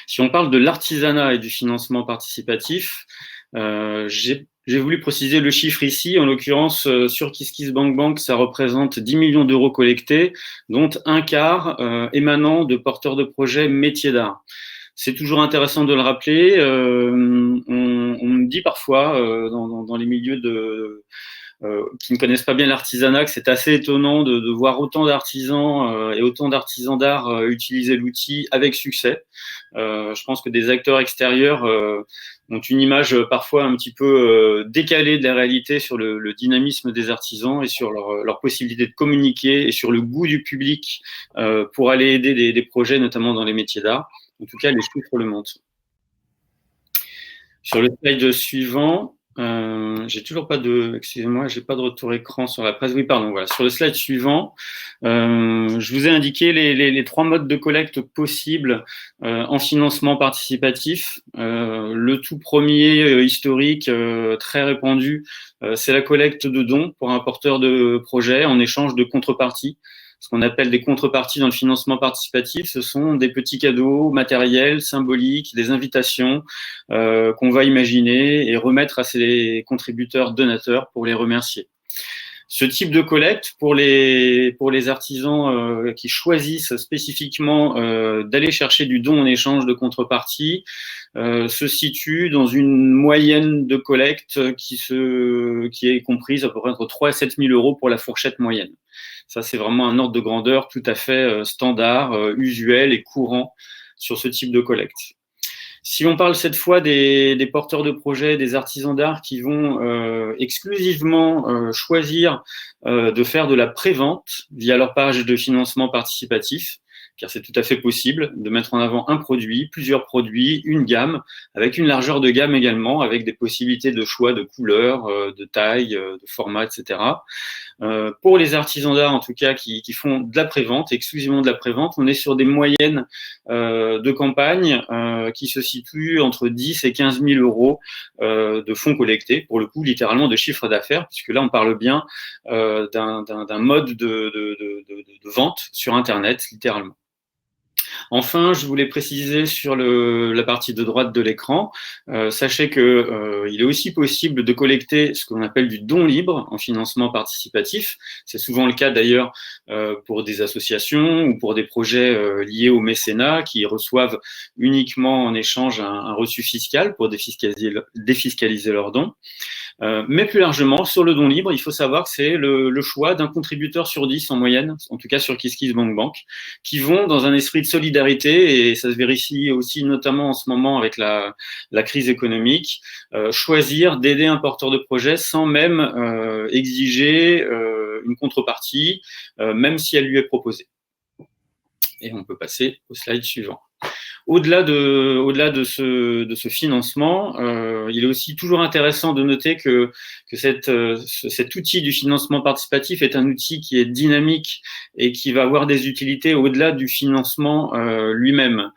E: Si on parle de l'artisanat et du financement participatif, j'ai voulu préciser le chiffre ici. En l'occurrence, sur KissKissBankBank, ça représente 10 millions d'euros collectés, dont un quart émanant de porteurs de projets métiers d'art. C'est toujours intéressant de le rappeler. On me dit parfois dans les milieux qui ne connaissent pas bien l'artisanat, que c'est assez étonnant de voir autant d'artisans et autant d'artisans d'art utiliser l'outil avec succès. Je pense que des acteurs extérieurs ont une image parfois un petit peu décalée de la réalité sur le dynamisme des artisans et sur leur possibilité de communiquer et sur le goût du public pour aller aider des projets, notamment dans les métiers d'art. En tout cas, les chiffres le montrent. Sur le slide suivant, j'ai toujours pas de, excusez-moi, j'ai pas de retour écran sur la presse. Oui, pardon, voilà. Sur le slide suivant, je vous ai indiqué les 3 modes de collecte possibles en financement participatif. Le tout premier historique, très répandu, c'est la collecte de dons pour un porteur de projet en échange de contreparties. Ce qu'on appelle des contreparties dans le financement participatif, ce sont des petits cadeaux matériels, symboliques, des invitations qu'on va imaginer et remettre à ces contributeurs donateurs pour les remercier. Ce type de collecte, pour les artisans qui choisissent spécifiquement d'aller chercher du don en échange de contrepartie, se situe dans une moyenne de collecte qui est comprise à peu près entre 3 et 7 000 euros pour la fourchette moyenne. Ça, c'est vraiment un ordre de grandeur tout à fait standard, usuel et courant sur ce type de collecte. Si on parle cette fois des porteurs de projets, des artisans d'art qui vont exclusivement choisir de faire de la prévente via leur page de financement participatif, car c'est tout à fait possible de mettre en avant un produit, plusieurs produits, une gamme, avec une largeur de gamme également, avec des possibilités de choix de couleurs, de taille, de format, etc. Pour les artisans d'art, en tout cas, qui font de la prévente, exclusivement de la prévente, on est sur des moyennes de campagne qui se situent entre 10 et 15 000 euros de fonds collectés, pour le coup, littéralement de chiffre d'affaires, puisque là, on parle bien d'un mode de vente sur Internet, littéralement. Enfin, je voulais préciser sur la partie de droite de l'écran, sachez que il est aussi possible de collecter ce qu'on appelle du don libre en financement participatif. C'est souvent le cas d'ailleurs pour des associations ou pour des projets liés au mécénat qui reçoivent uniquement en échange un reçu fiscal pour défiscaliser leurs dons. Mais plus largement, sur le don libre, il faut savoir que c'est le choix d'un contributeur sur 10 en moyenne, en tout cas sur KissKissBankBank, qui vont dans un esprit de solidarité, et ça se vérifie aussi notamment en ce moment avec la crise économique, choisir d'aider un porteur de projet sans même exiger une contrepartie, même si elle lui est proposée. Et on peut passer au slide suivant. Au-delà de ce financement, il est aussi toujours intéressant de noter que cet outil du financement participatif est un outil qui est dynamique et qui va avoir des utilités au-delà du financement lui-même.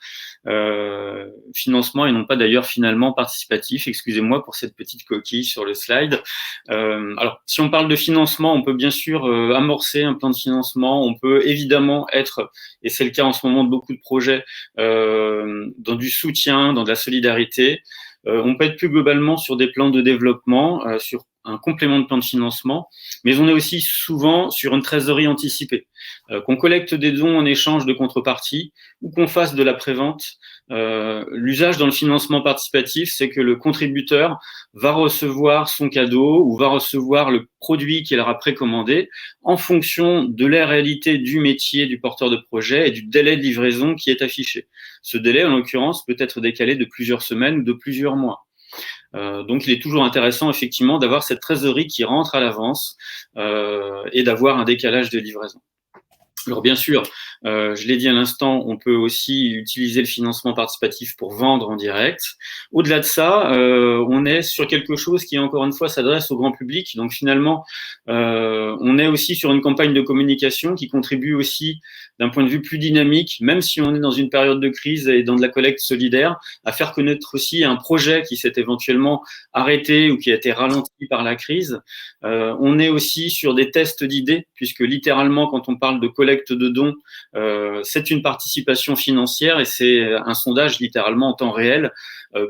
E: Financement et non pas d'ailleurs finalement participatif. Excusez-moi pour cette petite coquille sur le slide. Alors, si on parle de financement, on peut bien sûr amorcer un plan de financement. On peut évidemment être, et c'est le cas en ce moment de beaucoup de projets, dans du soutien, dans de la solidarité. On peut être plus globalement sur des plans de développement, sur un complément de plan de financement, mais on est aussi souvent sur une trésorerie anticipée. Qu'on collecte des dons en échange de contrepartie ou qu'on fasse de la prévente, l'usage dans le financement participatif, c'est que le contributeur va recevoir son cadeau ou va recevoir le produit qu'il aura précommandé en fonction de la réalité du métier du porteur de projet et du délai de livraison qui est affiché. Ce délai, en l'occurrence, peut être décalé de plusieurs semaines ou de plusieurs mois. Donc, il est toujours intéressant, effectivement, d'avoir cette trésorerie qui rentre à l'avance et d'avoir un décalage de livraison. Alors, bien sûr, je l'ai dit à l'instant, on peut aussi utiliser le financement participatif pour vendre en direct. Au-delà de ça, on est sur quelque chose qui, encore une fois, s'adresse au grand public. Donc, finalement, on est aussi sur une campagne de communication qui contribue aussi, d'un point de vue plus dynamique, même si on est dans une période de crise et dans de la collecte solidaire, à faire connaître aussi un projet qui s'est éventuellement arrêté ou qui a été ralenti par la crise. On est aussi sur des tests d'idées, puisque littéralement, quand on parle de collecte de dons, c'est une participation financière et c'est un sondage littéralement en temps réel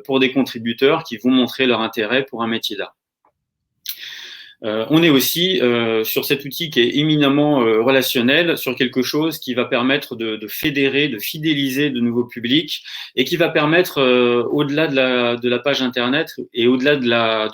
E: pour des contributeurs qui vont montrer leur intérêt pour un métier d'art. On est aussi sur cet outil qui est éminemment relationnel, sur quelque chose qui va permettre de fédérer, de fidéliser de nouveaux publics et qui va permettre, au-delà de la page Internet et au-delà de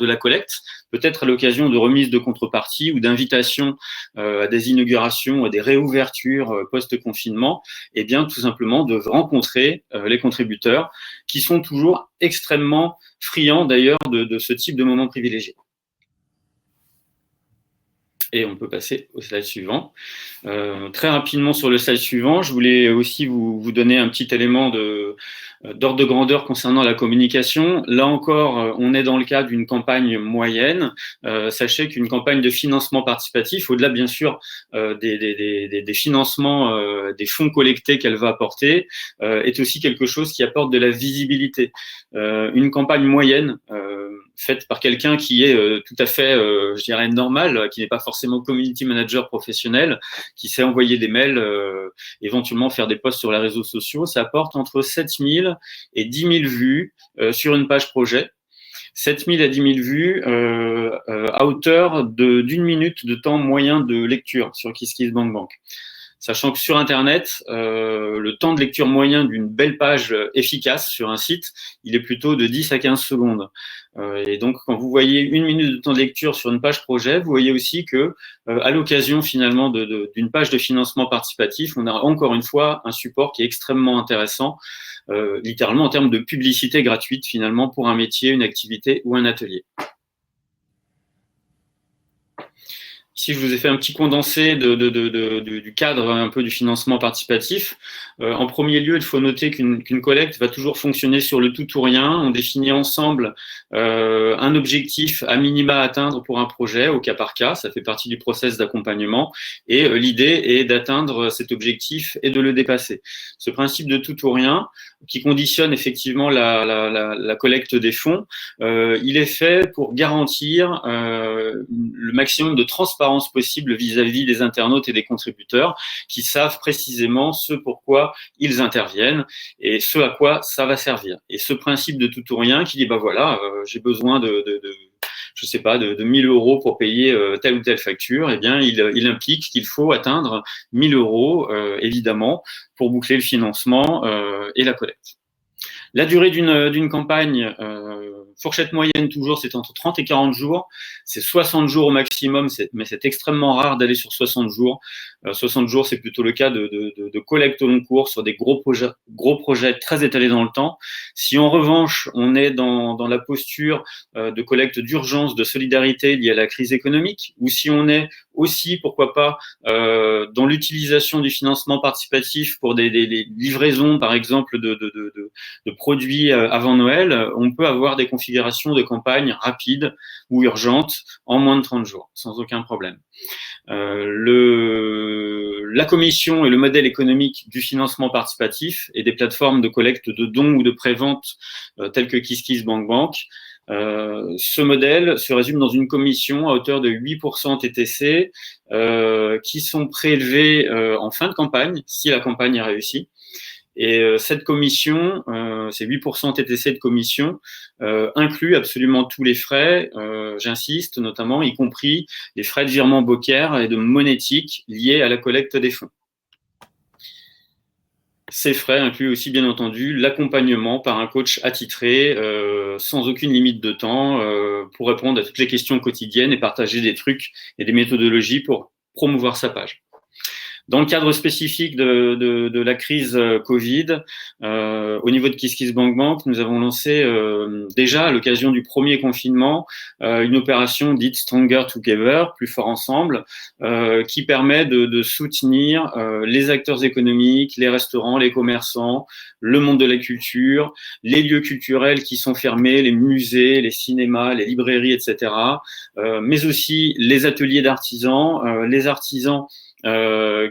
E: la collecte, peut-être à l'occasion de remises de contrepartie ou d'invitations à des inaugurations, à des réouvertures post-confinement, et bien tout simplement de rencontrer les contributeurs qui sont toujours extrêmement friands d'ailleurs de ce type de moment privilégié. Et on peut passer au slide suivant. Très rapidement sur le slide suivant, je voulais aussi vous donner un petit élément d'ordre de grandeur concernant la communication. Là encore, on est dans le cadre d'une campagne moyenne. Sachez qu'une campagne de financement participatif, au-delà bien sûr des financements, des fonds collectés qu'elle va apporter, est aussi quelque chose qui apporte de la visibilité. Une campagne moyenne faite par quelqu'un qui est tout à fait, je dirais, normal, qui n'est pas forcément community manager professionnel, qui sait envoyer des mails, éventuellement faire des posts sur les réseaux sociaux, ça apporte entre 7000 et 10 000 vues sur une page projet. 7 000 à 10 000 vues à hauteur d'une minute de temps moyen de lecture sur KissKissBankBank. Sachant que sur Internet, le temps de lecture moyen d'une belle page efficace sur un site, il est plutôt de 10 à 15 secondes. Et donc, quand vous voyez une minute de temps de lecture sur une page projet, vous voyez aussi que, à l'occasion finalement d'une page de financement participatif, on a encore une fois un support qui est extrêmement intéressant, littéralement en termes de publicité gratuite finalement pour un métier, une activité ou un atelier. Ici, je vous ai fait un petit condensé du cadre un peu du financement participatif. En premier lieu, il faut noter qu'une collecte va toujours fonctionner sur le tout ou rien. On définit ensemble un objectif à minima à atteindre pour un projet au cas par cas. Ça fait partie du process d'accompagnement. Et l'idée est d'atteindre cet objectif et de le dépasser. Ce principe de tout ou rien, qui conditionne effectivement la collecte des fonds, il est fait pour garantir le maximum de transparence possible vis-à-vis des internautes et des contributeurs qui savent précisément ce pourquoi ils interviennent et ce à quoi ça va servir. Et ce principe de tout ou rien qui dit, bah voilà, j'ai besoin je sais pas, de 1000 € pour payer telle ou telle facture, eh bien, il implique qu'il faut atteindre 1000 €, évidemment, pour boucler le financement et la collecte. La durée d'une campagne, fourchette moyenne toujours, c'est entre 30 et 40 jours. C'est 60 jours au maximum, mais c'est extrêmement rare d'aller sur 60 jours. 60 jours, c'est plutôt le cas de collecte au long cours sur des gros projets très étalés dans le temps. Si en revanche, on est dans la posture de collecte d'urgence, de solidarité liée à la crise économique, ou si on est aussi, pourquoi pas, dans l'utilisation du financement participatif pour des livraisons, par exemple, de produits avant Noël, on peut avoir des configurations de campagne rapides ou urgentes en moins de 30 jours, sans aucun problème. La commission et le modèle économique du financement participatif et des plateformes de collecte de dons ou de prévente telles que KissKissBankBank, ce modèle se résume dans une commission à hauteur de 8% TTC qui sont prélevés en fin de campagne, si la campagne est réussie. Et cette commission, ces 8% TTC de commission, inclut absolument tous les frais, j'insiste notamment, y compris les frais de virement bancaire et de monétique liés à la collecte des fonds. Ces frais incluent aussi, bien entendu, l'accompagnement par un coach attitré, sans aucune limite de temps, pour répondre à toutes les questions quotidiennes et partager des trucs et des méthodologies pour promouvoir sa page. Dans le cadre spécifique de la crise Covid, au niveau de KissKissBankBank, nous avons lancé déjà à l'occasion du premier confinement une opération dite Stronger Together, plus fort ensemble, qui permet de soutenir les acteurs économiques, les restaurants, les commerçants, le monde de la culture, les lieux culturels qui sont fermés, les musées, les cinémas, les librairies, etc., mais aussi les ateliers d'artisans, les artisans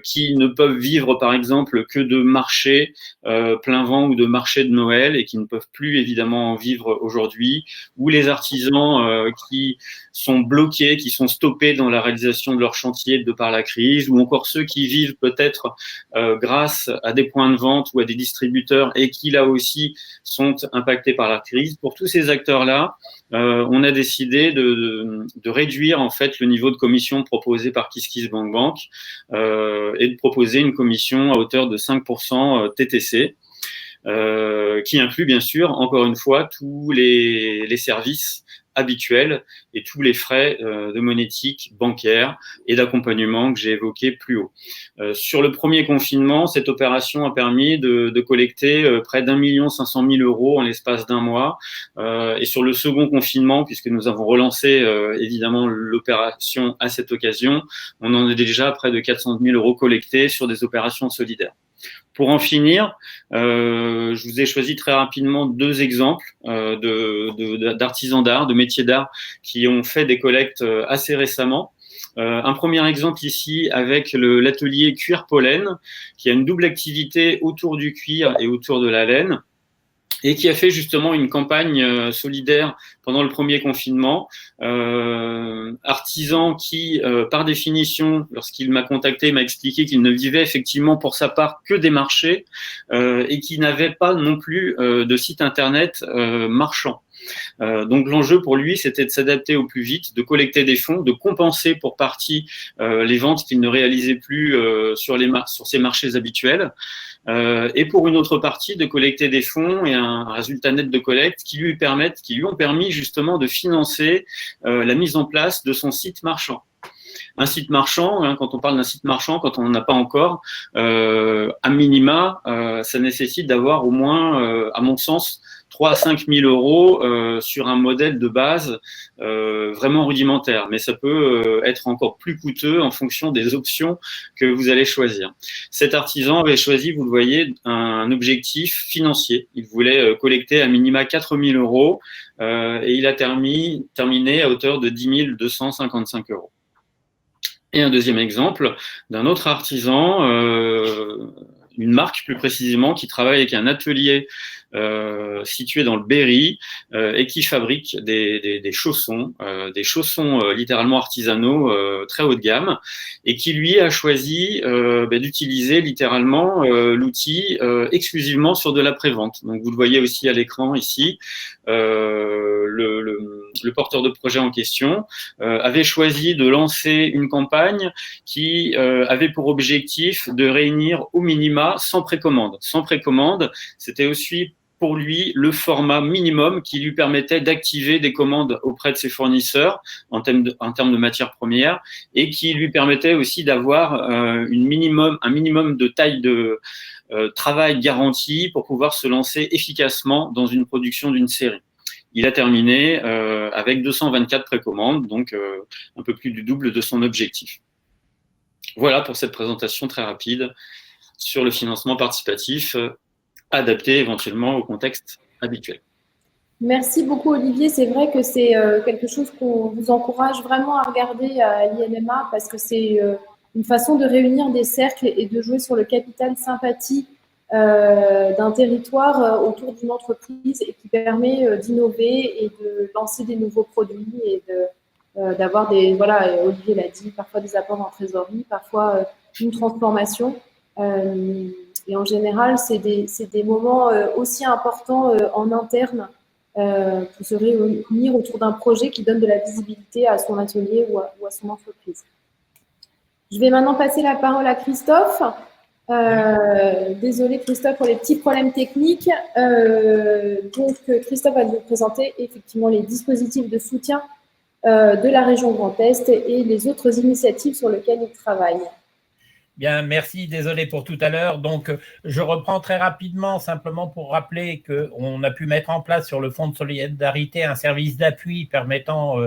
E: qui ne peuvent vivre par exemple que de marchés plein vent ou de marchés de Noël et qui ne peuvent plus évidemment en vivre aujourd'hui, ou les artisans qui sont bloqués, qui sont stoppés dans la réalisation de leur chantier de par la crise, ou encore ceux qui vivent peut-être grâce à des points de vente ou à des distributeurs et qui là aussi sont impactés par la crise. Pour tous ces acteurs-là, on a décidé de réduire en fait le niveau de commission proposé par KissKissBankBank et de proposer une commission à hauteur de 5% TTC, qui inclut bien sûr, encore une fois, tous les services habituels et tous les frais de monétique bancaire et d'accompagnement que j'ai évoqués plus haut. Sur le premier confinement, cette opération a permis de collecter près d'1,5 million € en l'espace d'un mois. Et sur le second confinement, puisque nous avons relancé évidemment l'opération à cette occasion, on en est déjà à près de 400 000 € collectés sur des opérations solidaires. Pour en finir, je vous ai choisi très rapidement 2 exemples d'artisans d'art, de métiers d'art qui ont fait des collectes assez récemment. Un premier exemple ici avec l'atelier Cuir Pollen, qui a une double activité autour du cuir et autour de la laine, et qui a fait justement une campagne solidaire pendant le premier confinement. Artisan qui, par définition, lorsqu'il m'a contacté, m'a expliqué qu'il ne vivait effectivement pour sa part que des marchés et qui n'avait pas non plus de site internet marchand. Donc l'enjeu pour lui, c'était de s'adapter au plus vite, de collecter des fonds, de compenser pour partie les ventes qu'il ne réalisait plus sur ses marchés habituels, et pour une autre partie de collecter des fonds et un résultat net de collecte qui lui ont permis justement de financer la mise en place de son site marchand. Un site marchand, quand on parle d'un site marchand, quand on n'en a pas encore, à minima, ça nécessite d'avoir au moins, à mon sens, 3 à 5 000 € sur un modèle de base vraiment rudimentaire. Mais ça peut être encore plus coûteux en fonction des options que vous allez choisir. Cet artisan avait choisi, vous le voyez, un objectif financier. Il voulait collecter à minima 4 000 € et il a terminé à hauteur de 10 255 €. Et un deuxième exemple d'un autre artisan, une marque plus précisément, qui travaille avec un atelier situé dans le Berry et qui fabrique des chaussons littéralement artisanaux très haut de gamme, et qui lui a choisi d'utiliser littéralement l'outil exclusivement sur de la prévente. Donc vous le voyez aussi à l'écran ici, le porteur de projet en question avait choisi de lancer une campagne qui avait pour objectif de réunir au minima 100 précommandes. 100 précommandes, c'était aussi pour lui le format minimum qui lui permettait d'activer des commandes auprès de ses fournisseurs en termes de matières premières, et qui lui permettait aussi d'avoir un minimum de taille de travail garantie pour pouvoir se lancer efficacement dans une production d'une série. Il a terminé avec 224 précommandes, donc un peu plus du double de son objectif. Voilà pour cette présentation très rapide sur le financement participatif adapté éventuellement au contexte habituel.
A: Merci beaucoup Olivier, c'est vrai que c'est quelque chose qu'on vous encourage vraiment à regarder à l'INMA, parce que c'est une façon de réunir des cercles et de jouer sur le capital sympathie d'un territoire autour d'une entreprise, et qui permet d'innover et de lancer des nouveaux produits et d'avoir Olivier l'a dit, parfois des apports en trésorerie, parfois une transformation. Et en général, c'est des moments aussi importants en interne pour se réunir autour d'un projet qui donne de la visibilité à son atelier ou à son entreprise. Je vais maintenant passer la parole à Christophe. Désolé Christophe pour les petits problèmes techniques. Donc Christophe va nous présenter effectivement les dispositifs de soutien de la région Grand Est et les autres initiatives sur lesquelles il travaille.
D: Bien, merci, désolé pour tout à l'heure. Donc, je reprends très rapidement, simplement pour rappeler qu'on a pu mettre en place sur le Fonds de solidarité un service d'appui permettant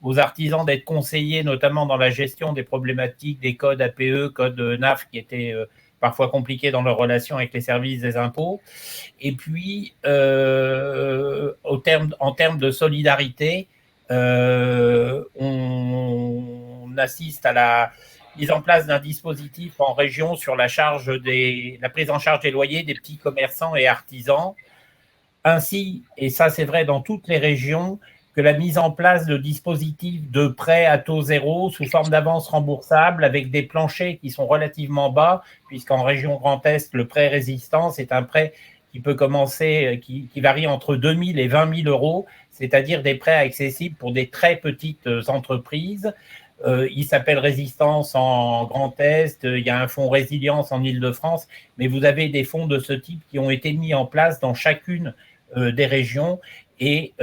D: aux artisans d'être conseillés, notamment dans la gestion des problématiques des codes APE, codes NAF, qui étaient parfois compliqués dans leur relation avec les services des impôts. Et puis, en termes de solidarité, on assiste à la mise en place d'un dispositif en région sur la prise en charge des loyers des petits commerçants et artisans, ainsi, et ça c'est vrai dans toutes les régions, que la mise en place de dispositifs de prêts à taux zéro sous forme d'avance remboursable avec des planchers qui sont relativement bas, puisqu'en région Grand Est, le prêt résistance est un prêt qui peut commencer, qui varie entre 2 000 et 20 000 €, c'est-à-dire des prêts accessibles pour des très petites entreprises. Il s'appelle Résistance en Grand Est, il y a un fonds Résilience en Île-de-France, mais vous avez des fonds de ce type qui ont été mis en place dans chacune des régions et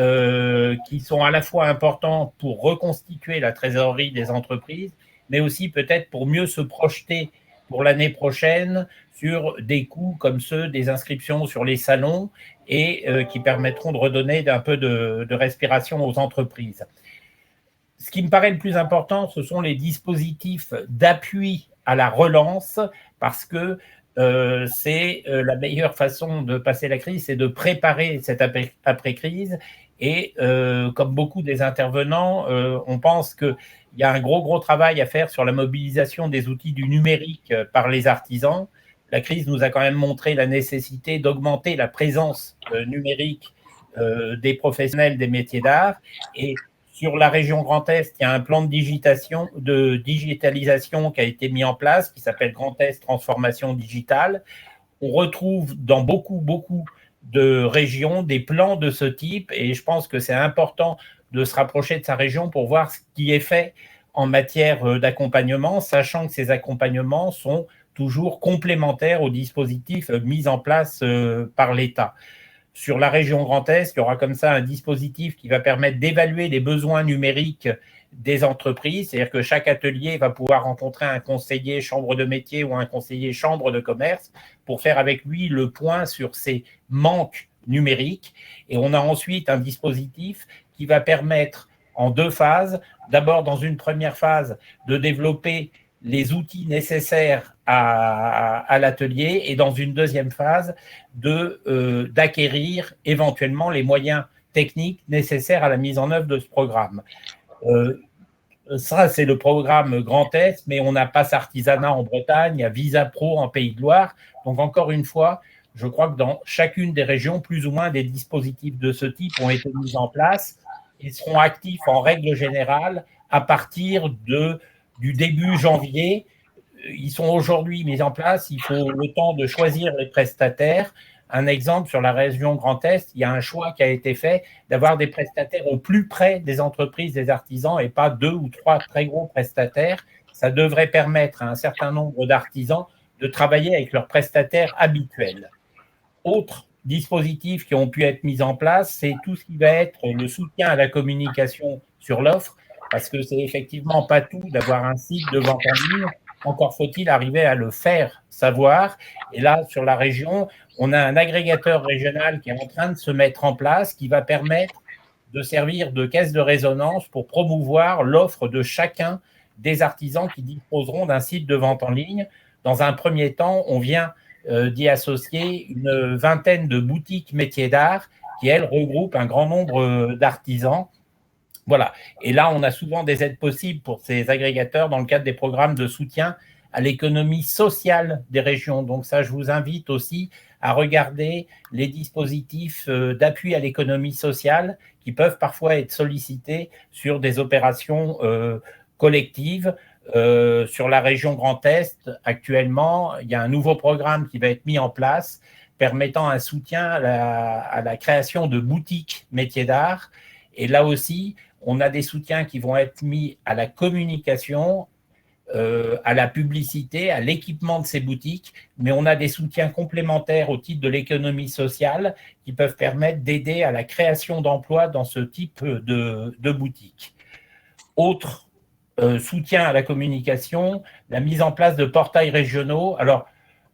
D: qui sont à la fois importants pour reconstituer la trésorerie des entreprises, mais aussi peut-être pour mieux se projeter pour l'année prochaine sur des coûts comme ceux des inscriptions sur les salons et qui permettront de redonner un peu de respiration aux entreprises. Ce qui me paraît le plus important, ce sont les dispositifs d'appui à la relance, parce que c'est la meilleure façon de passer la crise, c'est de préparer cette après-crise. Et comme beaucoup des intervenants, on pense qu'il y a un gros travail à faire sur la mobilisation des outils du numérique par les artisans. La crise nous a quand même montré la nécessité d'augmenter la présence numérique des professionnels des métiers d'art. Et sur la région Grand Est, il y a un plan de digitalisation qui a été mis en place, qui s'appelle Grand Est Transformation Digitale. On retrouve dans beaucoup de régions des plans de ce type, et je pense que c'est important de se rapprocher de sa région pour voir ce qui est fait en matière d'accompagnement, sachant que ces accompagnements sont toujours complémentaires aux dispositifs mis en place par l'État. Sur la région Grand Est, il y aura comme ça un dispositif qui va permettre d'évaluer les besoins numériques des entreprises, c'est-à-dire que chaque atelier va pouvoir rencontrer un conseiller chambre de métier ou un conseiller chambre de commerce pour faire avec lui le point sur ses manques numériques. Et on a ensuite un dispositif qui va permettre en 2 phases, d'abord dans une première phase de développer les outils nécessaires à l'atelier, et dans une deuxième phase d'acquérir éventuellement les moyens techniques nécessaires à la mise en œuvre de ce programme. Ça, c'est le programme Grand Est, mais on n'a pas Artisanat en Bretagne, il y a Visa Pro en Pays de Loire. Donc encore une fois, je crois que dans chacune des régions, plus ou moins des dispositifs de ce type ont été mis en place et seront actifs en règle générale à partir du début janvier. Ils sont aujourd'hui mis en place, il faut le temps de choisir les prestataires. Un exemple, sur la région Grand Est, il y a un choix qui a été fait d'avoir des prestataires au plus près des entreprises, des artisans, et pas 2 ou 3 très gros prestataires. Ça devrait permettre à un certain nombre d'artisans de travailler avec leurs prestataires habituels. Autres dispositifs qui ont pu être mis en place, c'est tout ce qui va être le soutien à la communication sur l'offre, parce que c'est effectivement pas tout d'avoir un site de vente en ligne, encore faut-il arriver à le faire savoir. Et là, sur la région, on a un agrégateur régional qui est en train de se mettre en place, qui va permettre de servir de caisse de résonance pour promouvoir l'offre de chacun des artisans qui disposeront d'un site de vente en ligne. Dans un premier temps, on vient d'y associer une vingtaine de boutiques métiers d'art qui, elles, regroupent un grand nombre d'artisans. Voilà. Et là, on a souvent des aides possibles pour ces agrégateurs dans le cadre des programmes de soutien à l'économie sociale des régions. Donc ça, je vous invite aussi à regarder les dispositifs d'appui à l'économie sociale qui peuvent parfois être sollicités sur des opérations collectives. Sur la région Grand Est, actuellement, il y a un nouveau programme qui va être mis en place permettant un soutien à la création de boutiques métiers d'art. Et là aussi, on a des soutiens qui vont être mis à la communication, à la publicité, à l'équipement de ces boutiques, mais on a des soutiens complémentaires au titre de l'économie sociale qui peuvent permettre d'aider à la création d'emplois dans ce type de boutiques. Autre soutien à la communication, la mise en place de portails régionaux. Alors,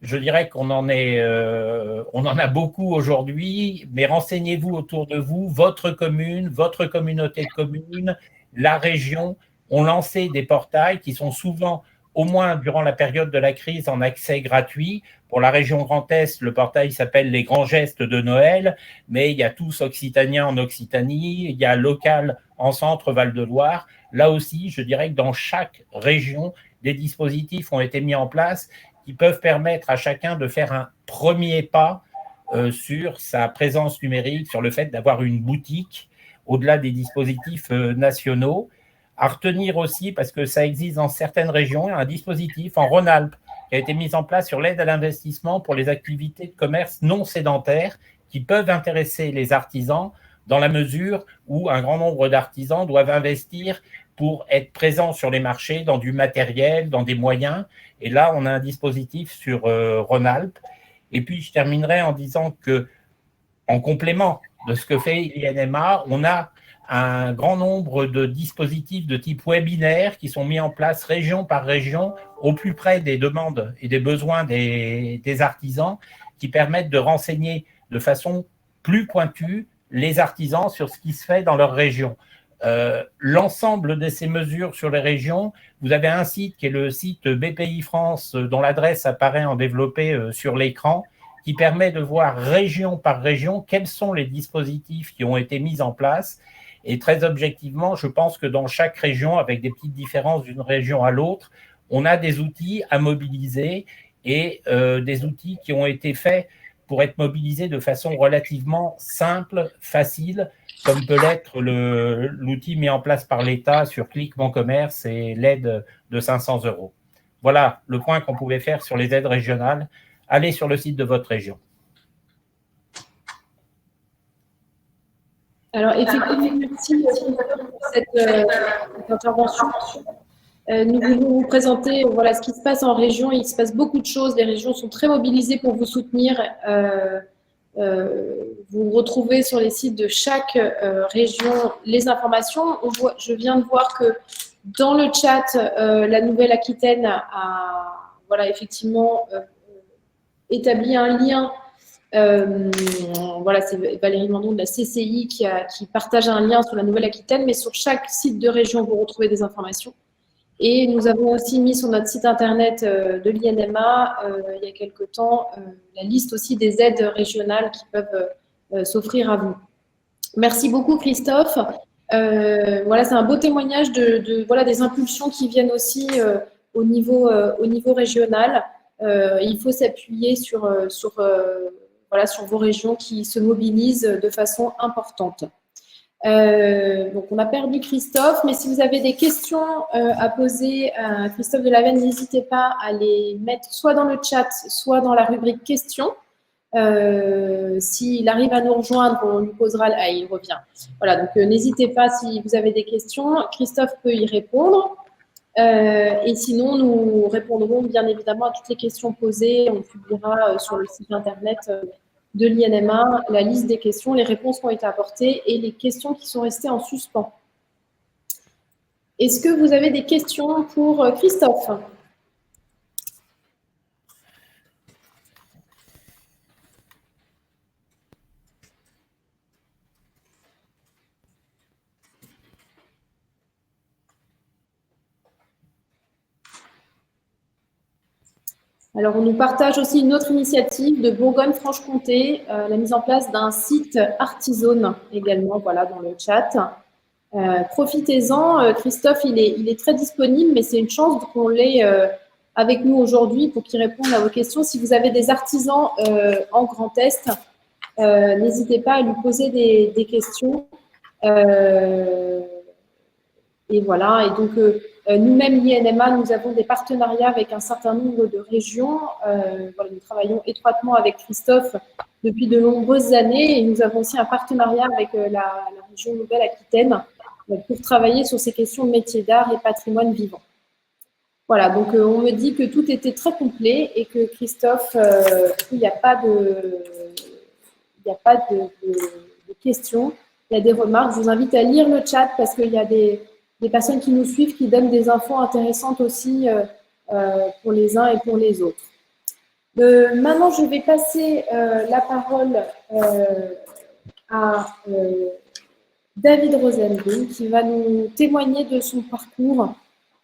D: je dirais qu'on en a beaucoup aujourd'hui, mais renseignez-vous autour de vous, votre commune, votre communauté de communes, la région ont lancé des portails qui sont souvent, au moins durant la période de la crise, en accès gratuit. Pour la région Grand Est, le portail s'appelle Les Grands Gestes de Noël, mais il y a Tous Occitaniens en Occitanie, il y a Local en Centre Val-de-Loire. Là aussi, je dirais que dans chaque région, des dispositifs ont été mis en place qui peuvent permettre à chacun de faire un premier pas sur sa présence numérique, sur le fait d'avoir une boutique au-delà des dispositifs nationaux. À retenir aussi, parce que ça existe dans certaines régions, un dispositif en Rhône-Alpes qui a été mis en place sur l'aide à l'investissement pour les activités de commerce non sédentaires qui peuvent intéresser les artisans dans la mesure où un grand nombre d'artisans doivent investir pour être présents sur les marchés, dans du matériel, dans des moyens. Et là, on a un dispositif sur Rhône-Alpes. Et puis, je terminerai en disant que, en complément de ce que fait l'INMA. On a un grand nombre de dispositifs de type webinaire qui sont mis en place région par région au plus près des demandes et des besoins des artisans, qui permettent de renseigner de façon plus pointue les artisans sur ce qui se fait dans leur région. L'ensemble de ces mesures sur les régions, vous avez un site qui est le site BPI France, dont l'adresse apparaît en développé sur l'écran, qui permet de voir région par région quels sont les dispositifs qui ont été mis en place. Et très objectivement, je pense que dans chaque région, avec des petites différences d'une région à l'autre, on a des outils à mobiliser et des outils qui ont été faits pour être mobilisés de façon relativement simple, facile, comme peut l'être l'outil mis en place par l'État sur Click Mon Commerce et l'aide de 500 €. Voilà le point qu'on pouvait faire sur les aides régionales. Allez sur le site de votre région.
A: Alors, effectivement, merci pour cette intervention. Nous voulons vous présenter ce qui se passe en région. Il se passe beaucoup de choses. Les régions sont très mobilisées pour vous soutenir. Vous retrouvez sur les sites de chaque région les informations. Je viens de voir que dans le chat, la Nouvelle-Aquitaine a effectivement établi un lien. C'est Valérie Mandon de la CCI qui partage un lien sur la Nouvelle-Aquitaine, mais sur chaque site de région, vous retrouvez des informations. Et nous avons aussi mis sur notre site internet de l'INMA, il y a quelque temps, la liste aussi des aides régionales qui peuvent s'offrir à vous. Merci beaucoup, Christophe. C'est un beau témoignage des impulsions qui viennent aussi au niveau régional. Il faut s'appuyer sur vos régions qui se mobilisent de façon importante. Donc, on a perdu Christophe, mais si vous avez des questions à poser à Christophe Delaveine, n'hésitez pas à les mettre soit dans le chat, soit dans la rubrique questions. S'il arrive à nous rejoindre, on lui posera. Ah, il revient. Voilà, donc n'hésitez pas si vous avez des questions. Christophe peut y répondre. Et sinon, nous répondrons bien évidemment à toutes les questions posées. On publiera sur le site internet de l'INMA la liste des questions, les réponses qui ont été apportées et les questions qui sont restées en suspens. Est-ce que vous avez des questions pour Christophe ? Alors, on nous partage aussi une autre initiative de Bourgogne-Franche-Comté, la mise en place d'un site Artizone également, dans le chat. Profitez-en. Christophe, il est très disponible, mais c'est une chance qu'on l'ait avec nous aujourd'hui pour qu'il réponde à vos questions. Si vous avez des artisans en Grand Est, n'hésitez pas à lui poser des questions. Et voilà, et donc nous-mêmes, l'INMA, nous avons des partenariats avec un certain nombre de régions. Nous travaillons étroitement avec Christophe depuis de nombreuses années et nous avons aussi un partenariat avec la région Nouvelle-Aquitaine pour travailler sur ces questions de métiers d'art et patrimoine vivant. Voilà, donc on me dit que tout était très complet et que Christophe, il n'y a pas de questions, il y a des remarques. Je vous invite à lire le chat parce qu'il y a des personnes qui nous suivent, qui donnent des infos intéressantes aussi pour les uns et pour les autres. Maintenant, je vais passer la parole à David Rosenblum, qui va nous témoigner de son parcours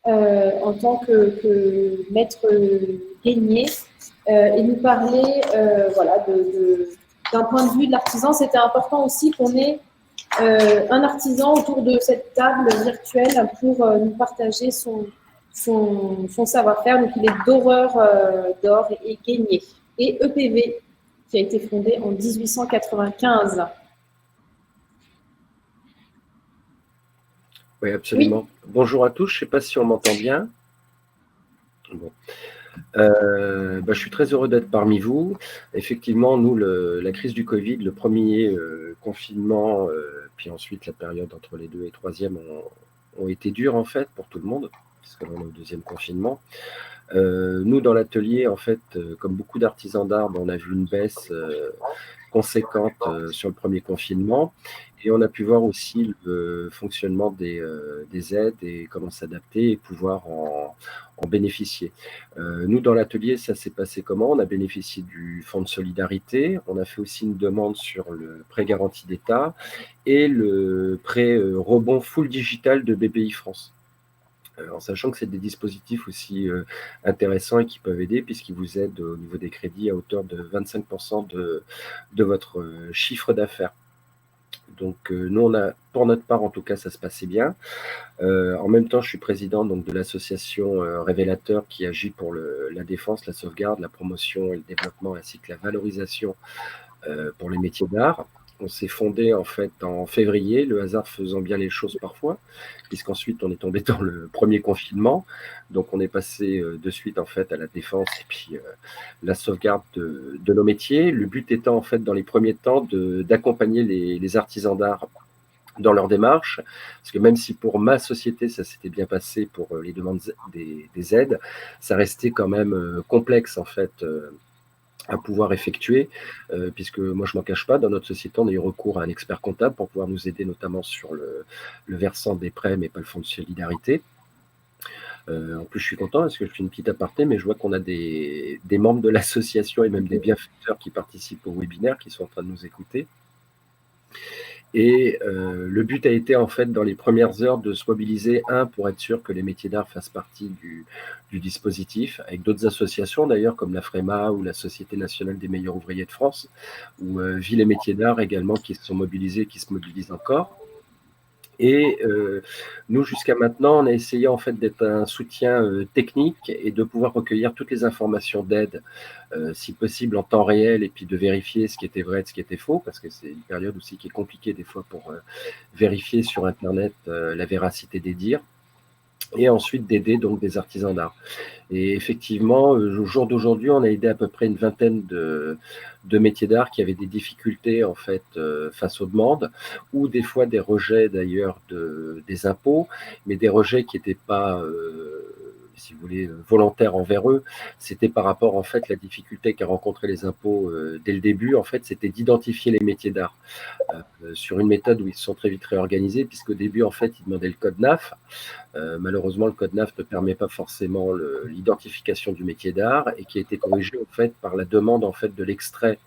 A: en tant que maître gainier et nous parler d'un point de vue de l'artisan. C'était important aussi qu'on ait un artisan autour de cette table virtuelle pour nous partager son savoir-faire. Donc, il est doreur d'or et gainier. Et EPV, qui a été fondé en 1895.
F: Oui, absolument. Oui. Bonjour à tous. Je ne sais pas si on m'entend bien. Bon. Je suis très heureux d'être parmi vous. Effectivement, nous, la crise du Covid, le premier confinement, puis ensuite la période entre les 2 et 3e ont été durs en fait pour tout le monde. puisque là, on est au deuxième confinement. Nous, dans l'atelier, en fait, comme beaucoup d'artisans d'art, on a vu une baisse conséquente sur le premier confinement. Et on a pu voir aussi le fonctionnement des aides et comment s'adapter et pouvoir en bénéficier. Nous, dans l'atelier, ça s'est passé comment? On a bénéficié du fonds de solidarité. On a fait aussi une demande sur le prêt garanti d'État et le prêt rebond full digital de BPI France. En sachant que c'est des dispositifs aussi intéressants et qui peuvent aider puisqu'ils vous aident au niveau des crédits à hauteur de 25% de votre chiffre d'affaires. Donc nous, on a, pour notre part en tout cas, ça se passait bien. En même temps, je suis président donc, de l'association Révélateur qui agit pour la défense, la sauvegarde, la promotion et le développement ainsi que la valorisation pour les métiers d'art. On s'est fondé en fait en février, le hasard faisant bien les choses parfois, puisqu'ensuite on est tombé dans le premier confinement. Donc on est passé de suite en fait à la défense et puis la sauvegarde de nos métiers. Le but étant en fait dans les premiers temps d'accompagner les artisans d'art dans leur démarche, parce que même si pour ma société ça s'était bien passé pour les demandes des aides, ça restait quand même complexe en fait à pouvoir effectuer, puisque moi je m'en cache pas, dans notre société on a eu recours à un expert comptable pour pouvoir nous aider notamment sur le versant des prêts mais pas le fonds de solidarité. En plus je suis content parce que je fais une petite aparté, mais je vois qu'on a des membres de l'association et même des bienfaiteurs qui participent au webinaire qui sont en train de nous écouter. Et le but a été en fait dans les premières heures de se mobiliser, pour être sûr que les métiers d'art fassent partie du dispositif, avec d'autres associations d'ailleurs comme la FREMA ou la Société nationale des meilleurs ouvriers de France, ou Ville et métiers d'art également qui se sont mobilisés, qui se mobilisent encore. Et nous, jusqu'à maintenant, on a essayé en fait d'être un soutien technique et de pouvoir recueillir toutes les informations d'aide, si possible en temps réel, et puis de vérifier ce qui était vrai et ce qui était faux, parce que c'est une période aussi qui est compliquée des fois pour vérifier sur Internet la véracité des dires. Et ensuite d'aider donc des artisans d'art. Et effectivement, au jour d'aujourd'hui, on a aidé à peu près une vingtaine de métiers d'art qui avaient des difficultés en fait face aux demandes, ou des fois des rejets d'ailleurs des impôts, mais des rejets qui n'étaient pas si vous voulez, volontaires envers eux. C'était par rapport, en fait, la difficulté qu'a rencontré les impôts dès le début, en fait, c'était d'identifier les métiers d'art sur une méthode où ils se sont très vite réorganisés, puisqu'au début, en fait, ils demandaient le code NAF. Malheureusement, le code NAF ne permet pas forcément l'identification du métier d'art et qui a été corrigé, en fait, par la demande, en fait, de l'extrait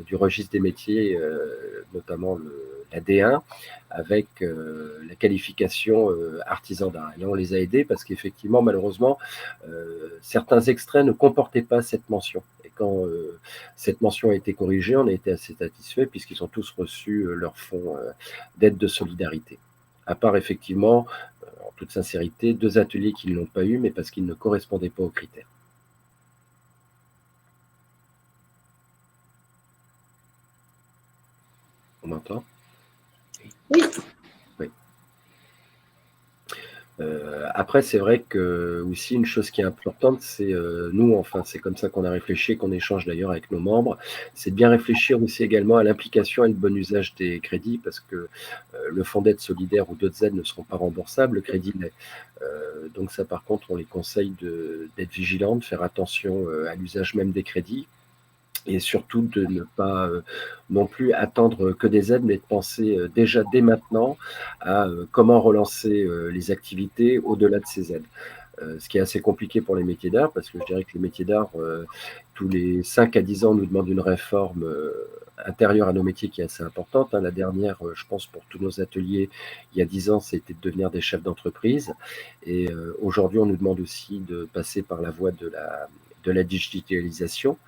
F: du registre des métiers, notamment la D1, avec la qualification artisan d'art. Et là, on les a aidés parce qu'effectivement, malheureusement, certains extraits ne comportaient pas cette mention. Et quand cette mention a été corrigée, on a été assez satisfaits puisqu'ils ont tous reçu leur fonds d'aide de solidarité. À part, effectivement, en toute sincérité, 2 ateliers qui ne l'ont pas eu, mais parce qu'ils ne correspondaient pas aux critères. On m'entend ?
A: Oui.
F: Oui. Après, c'est vrai que aussi une chose qui est importante, c'est nous, enfin, c'est comme ça qu'on a réfléchi, qu'on échange d'ailleurs avec nos membres, c'est de bien réfléchir aussi également à l'implication et le bon usage des crédits, parce que le fonds d'aide solidaire ou d'autres aides ne seront pas remboursables, le crédit l'est. Donc ça, par contre, on les conseille d'être vigilants, de faire attention à l'usage même des crédits. Et surtout de ne pas non plus attendre que des aides, mais de penser déjà dès maintenant à comment relancer les activités au-delà de ces aides. Ce qui est assez compliqué pour les métiers d'art, parce que je dirais que les métiers d'art, tous les 5 à 10 ans, nous demandent une réforme intérieure à nos métiers qui est assez importante. La dernière, je pense, pour tous nos ateliers, il y a 10 ans, c'était de devenir des chefs d'entreprise. Et aujourd'hui, on nous demande aussi de passer par la voie de la digitalisation,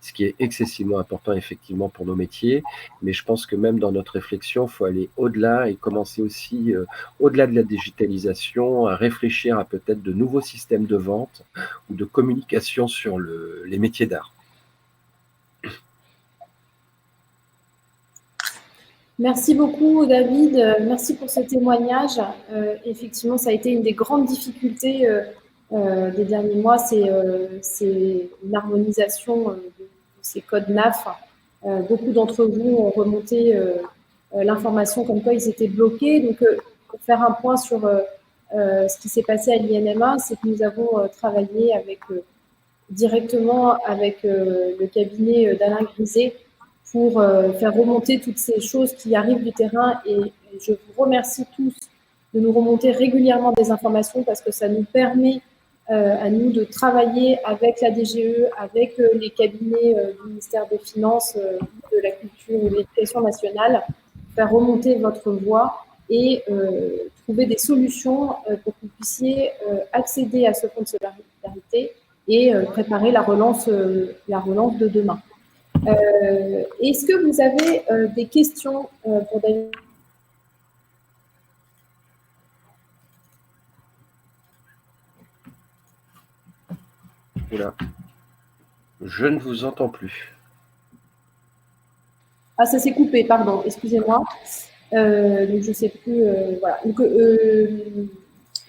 F: ce qui est excessivement important effectivement pour nos métiers, mais je pense que même dans notre réflexion, il faut aller au-delà et commencer aussi, au-delà de la digitalisation, à réfléchir à peut-être de nouveaux systèmes de vente ou de communication sur les métiers d'art.
A: Merci beaucoup, David. Merci pour ce témoignage. Effectivement, ça a été une des grandes difficultés des derniers mois, c'est une harmonisation de ces codes NAF. Beaucoup d'entre vous ont remonté l'information comme quoi ils étaient bloqués. Donc, pour faire un point sur ce qui s'est passé à l'INMA, c'est que nous avons travaillé directement avec le cabinet d'Alain Griset pour faire remonter toutes ces choses qui arrivent du terrain. Et je vous remercie tous de nous remonter régulièrement des informations parce que ça nous permet à nous de travailler avec la DGE, avec les cabinets du ministère des Finances, de la Culture ou de l'Éducation nationale, faire remonter votre voix et trouver des solutions pour que vous puissiez accéder à ce fonds de solidarité et préparer la relance de demain. Est-ce que vous avez des questions pour David ?
F: Oula. Je ne vous entends plus.
A: Ah, ça s'est coupé, pardon, excusez-moi. Donc, je ne sais plus. Voilà. Donc,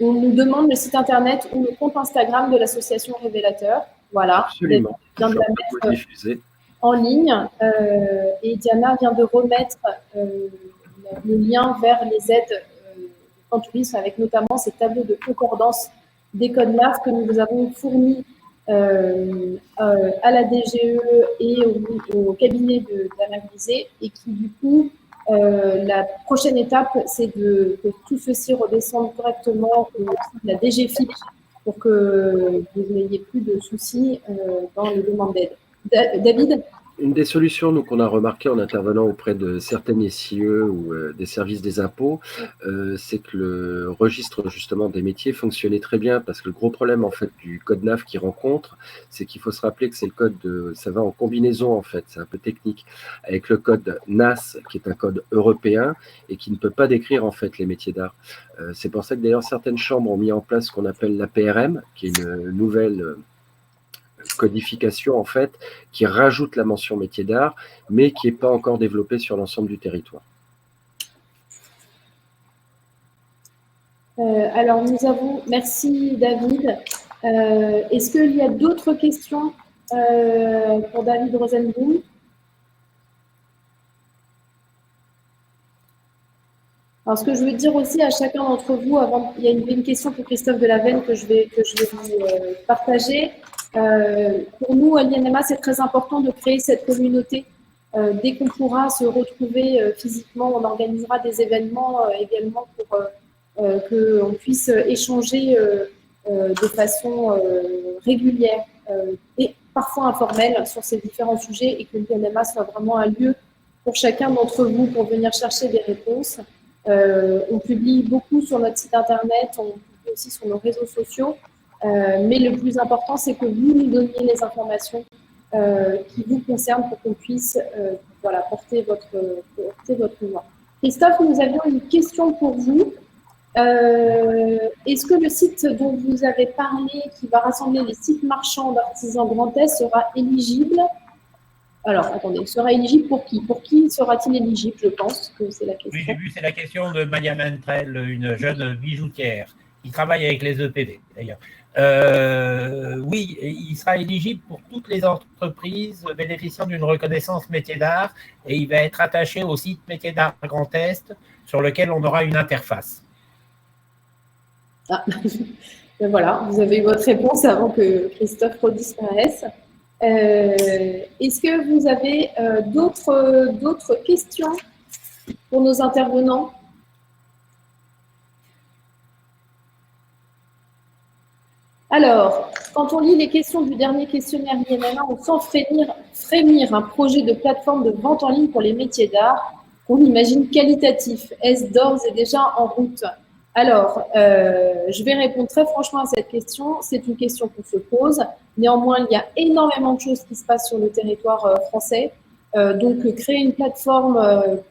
A: on nous demande le site internet ou le compte Instagram de l'association Révélateur. Voilà.
F: Absolument.
A: Vient de la mettre en ligne. Et Diana vient de remettre le lien vers les aides du Tourisme avec notamment ces tableaux de concordance des codes NAF que nous avons fournis à la DGE et au cabinet d'Alain Griset et qui du coup la prochaine étape c'est que tout ceci redescende correctement au sein de la DGFIP pour que vous n'ayez plus de soucis dans les demandes d'aide. David ?
F: Une des solutions nous qu'on a remarqué en intervenant auprès de certaines SIE ou des services des impôts, c'est que le registre justement des métiers fonctionnait très bien parce que le gros problème en fait du code NAF qu'ils rencontrent, c'est qu'il faut se rappeler que c'est le code ça va en combinaison en fait, c'est un peu technique, avec le code NAS qui est un code européen et qui ne peut pas décrire en fait les métiers d'art. C'est pour ça que d'ailleurs certaines chambres ont mis en place ce qu'on appelle la PRM, qui est une nouvelle codification en fait qui rajoute la mention métier d'art mais qui n'est pas encore développée sur l'ensemble du territoire.
A: Alors nous avons, merci David. Est-ce qu'il y a d'autres questions pour David Rosenblum? Alors, ce que je veux dire aussi à chacun d'entre vous, avant, il y a une question pour Christophe Delaveine que je vais vous partager. Pour nous, à l'INMA, c'est très important de créer cette communauté. Dès qu'on pourra se retrouver physiquement, on organisera des événements également pour qu'on puisse échanger de façon régulière et parfois informelle sur ces différents sujets et que l'INMA soit vraiment un lieu pour chacun d'entre vous pour venir chercher des réponses. On publie beaucoup sur notre site internet, on publie aussi sur nos réseaux sociaux, mais le plus important, c'est que vous nous donniez les informations qui vous concernent pour qu'on puisse porter votre voix. Christophe, nous avions une question pour vous. Est-ce que le site dont vous avez parlé, qui va rassembler les sites marchands d'artisans Grand Est, sera éligible? Alors, attendez, sera éligible pour qui? Pour qui sera-t-il éligible? Je pense que c'est la question.
D: Oui, j'ai vu, c'est la question de Maya Mentrel, une jeune bijoutière qui travaille avec les EPV, d'ailleurs. Oui, il sera éligible pour toutes les entreprises bénéficiant d'une reconnaissance métier d'art et il va être attaché au site métier d'art Grand Est sur lequel on aura une interface.
A: Ah. Voilà, vous avez eu votre réponse avant que Christophe redisparaisse. Est-ce que vous avez d'autres questions pour nos intervenants? Alors, quand on lit les questions du dernier questionnaire INMA, on sent frémir un projet de plateforme de vente en ligne pour les métiers d'art qu'on imagine qualitatif. Est-ce d'ores et déjà en route? Alors, je vais répondre très franchement à cette question. C'est une question qu'on se pose. Néanmoins, il y a énormément de choses qui se passent sur le territoire français. Donc, créer une plateforme,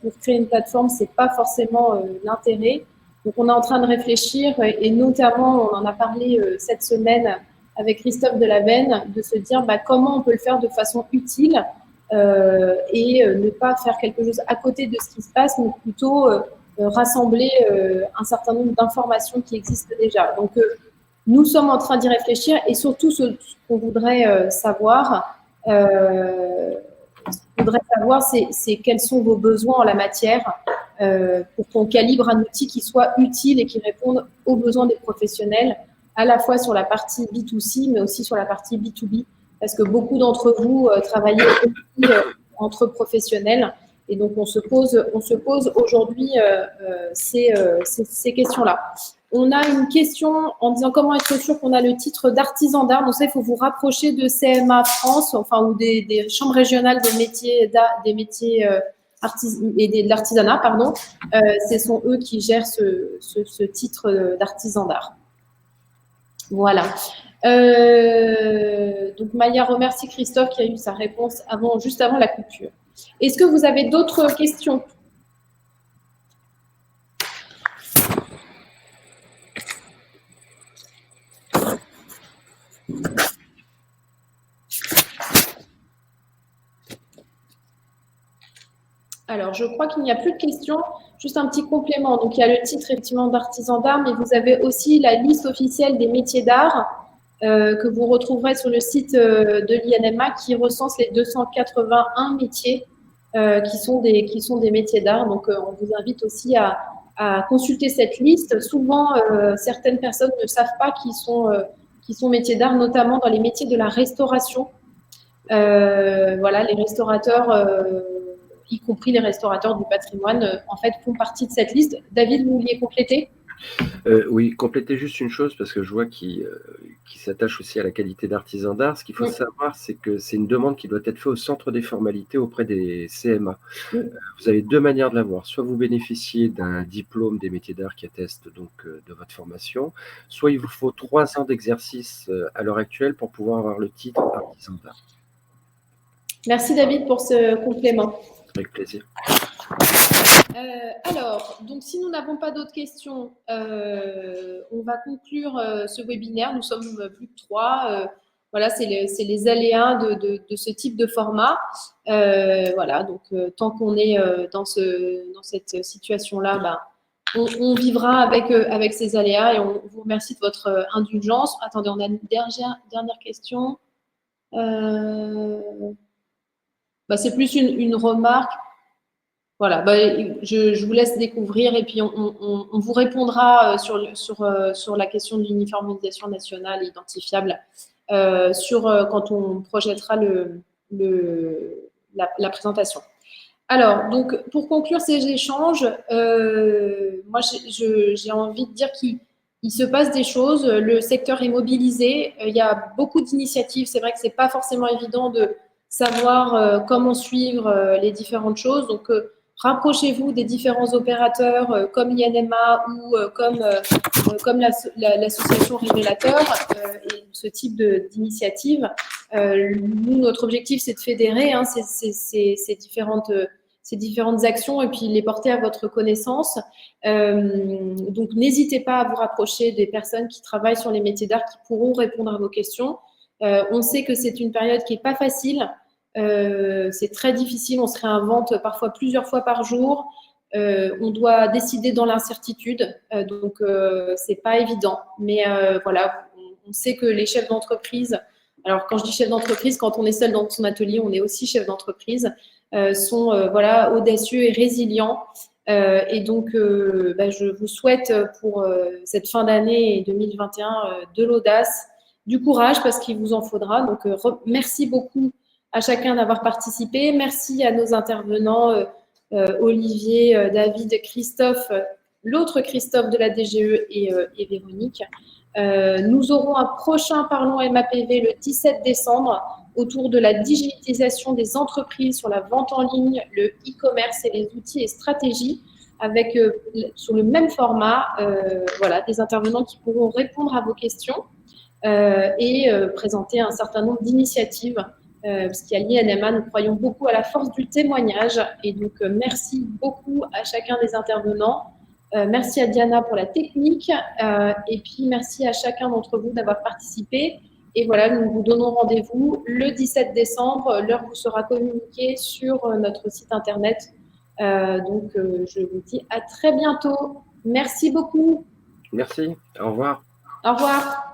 A: pour créer une plateforme, ce n'est pas forcément l'intérêt. Donc, on est en train de réfléchir et notamment, on en a parlé cette semaine avec Christophe Delaveine, de se dire comment on peut le faire de façon utile et ne pas faire quelque chose à côté de ce qui se passe, mais plutôt rassembler un certain nombre d'informations qui existent déjà. Donc, nous sommes en train d'y réfléchir et surtout ce qu'on voudrait savoir, c'est quels sont vos besoins en la matière pour qu'on calibre un outil qui soit utile et qui réponde aux besoins des professionnels, à la fois sur la partie B2C, mais aussi sur la partie B2B, parce que beaucoup d'entre vous travaillez aussi entre professionnels, et donc on se pose aujourd'hui ces questions-là. On a une question en disant comment être sûr qu'on a le titre d'artisan d'art. Donc ça, il faut vous rapprocher de CMA France, enfin, ou des chambres régionales des métiers et de l'artisanat, pardon. Ce sont eux qui gèrent ce titre d'artisan d'art. Voilà. Donc Maya remercie Christophe qui a eu sa réponse juste avant la coupure. Est-ce que vous avez d'autres questions ? Alors, je crois qu'il n'y a plus de questions. Juste un petit complément. Donc, il y a le titre effectivement d'artisan d'art, mais vous avez aussi la liste officielle des métiers d'art que vous retrouverez sur le site de l'INMA qui recense les 281 métiers qui sont des métiers d'art. Donc, on vous invite aussi à consulter cette liste. Souvent, certaines personnes ne savent pas qui sont métiers d'art, notamment dans les métiers de la restauration. Voilà, les restaurateurs, y compris les restaurateurs du patrimoine, en fait, font partie de cette liste. David, vous vouliez compléter ?
F: Oui, compléter juste une chose, parce que je vois qu'il s'attache aussi à la qualité d'artisan d'art. Ce qu'il faut savoir, c'est que c'est une demande qui doit être faite au centre des formalités auprès des CMA. Vous avez deux manières de l'avoir. Soit vous bénéficiez d'un diplôme des métiers d'art qui atteste donc de votre formation, soit il vous faut 3 ans d'exercice à l'heure actuelle pour pouvoir avoir le titre artisan d'art.
A: Merci David pour ce complément.
F: Avec plaisir.
A: Alors, donc si nous n'avons pas d'autres questions, on va conclure ce webinaire. Nous sommes plus que 3. Voilà, c'est les aléas de ce type de format. Voilà, donc tant qu'on est dans cette situation-là, ben, on vivra avec ces aléas et on vous remercie de votre indulgence. Attendez, on a une dernière question. C'est plus une remarque. Voilà, je vous laisse découvrir et puis on vous répondra sur la question de l'uniformisation nationale identifiable quand on projettera la présentation. Alors, donc, pour conclure ces échanges, moi, j'ai envie de dire qu'il se passe des choses. Le secteur est mobilisé. Il y a beaucoup d'initiatives. C'est vrai que ce n'est pas forcément évident de savoir comment suivre les différentes choses. Donc, rapprochez-vous des différents opérateurs comme l'INMA ou comme l'association Révélateur et ce type d'initiative. Nous, notre objectif, c'est de fédérer ces différentes actions et puis les porter à votre connaissance. Donc, n'hésitez pas à vous rapprocher des personnes qui travaillent sur les métiers d'art qui pourront répondre à vos questions. On sait que c'est une période qui n'est pas facile. C'est très difficile, on se réinvente parfois plusieurs fois par jour. On doit décider dans l'incertitude, donc c'est pas évident. Mais voilà, on sait que les chefs d'entreprise, alors quand je dis chef d'entreprise, quand on est seul dans son atelier, on est aussi chef d'entreprise, sont audacieux et résilients. Et donc, je vous souhaite pour cette fin d'année 2021 de l'audace, du courage parce qu'il vous en faudra. Donc, merci beaucoup à chacun d'avoir participé. Merci à nos intervenants, Olivier, David, Christophe, l'autre Christophe de la DGE et Véronique. Nous aurons un prochain Parlons MAPV le 17 décembre autour de la digitalisation des entreprises sur la vente en ligne, le e-commerce et les outils et stratégies avec, sur le même format, des intervenants qui pourront répondre à vos questions et présenter un certain nombre d'initiatives. Parce qu'à l'INMA, nous croyons beaucoup à la force du témoignage. Et donc, merci beaucoup à chacun des intervenants. Merci à Diana pour la technique. Et puis, merci à chacun d'entre vous d'avoir participé. Et voilà, nous vous donnons rendez-vous le 17 décembre. L'heure vous sera communiquée sur notre site internet. Donc, je vous dis à très bientôt. Merci beaucoup.
F: Merci. Au revoir.
A: Au revoir.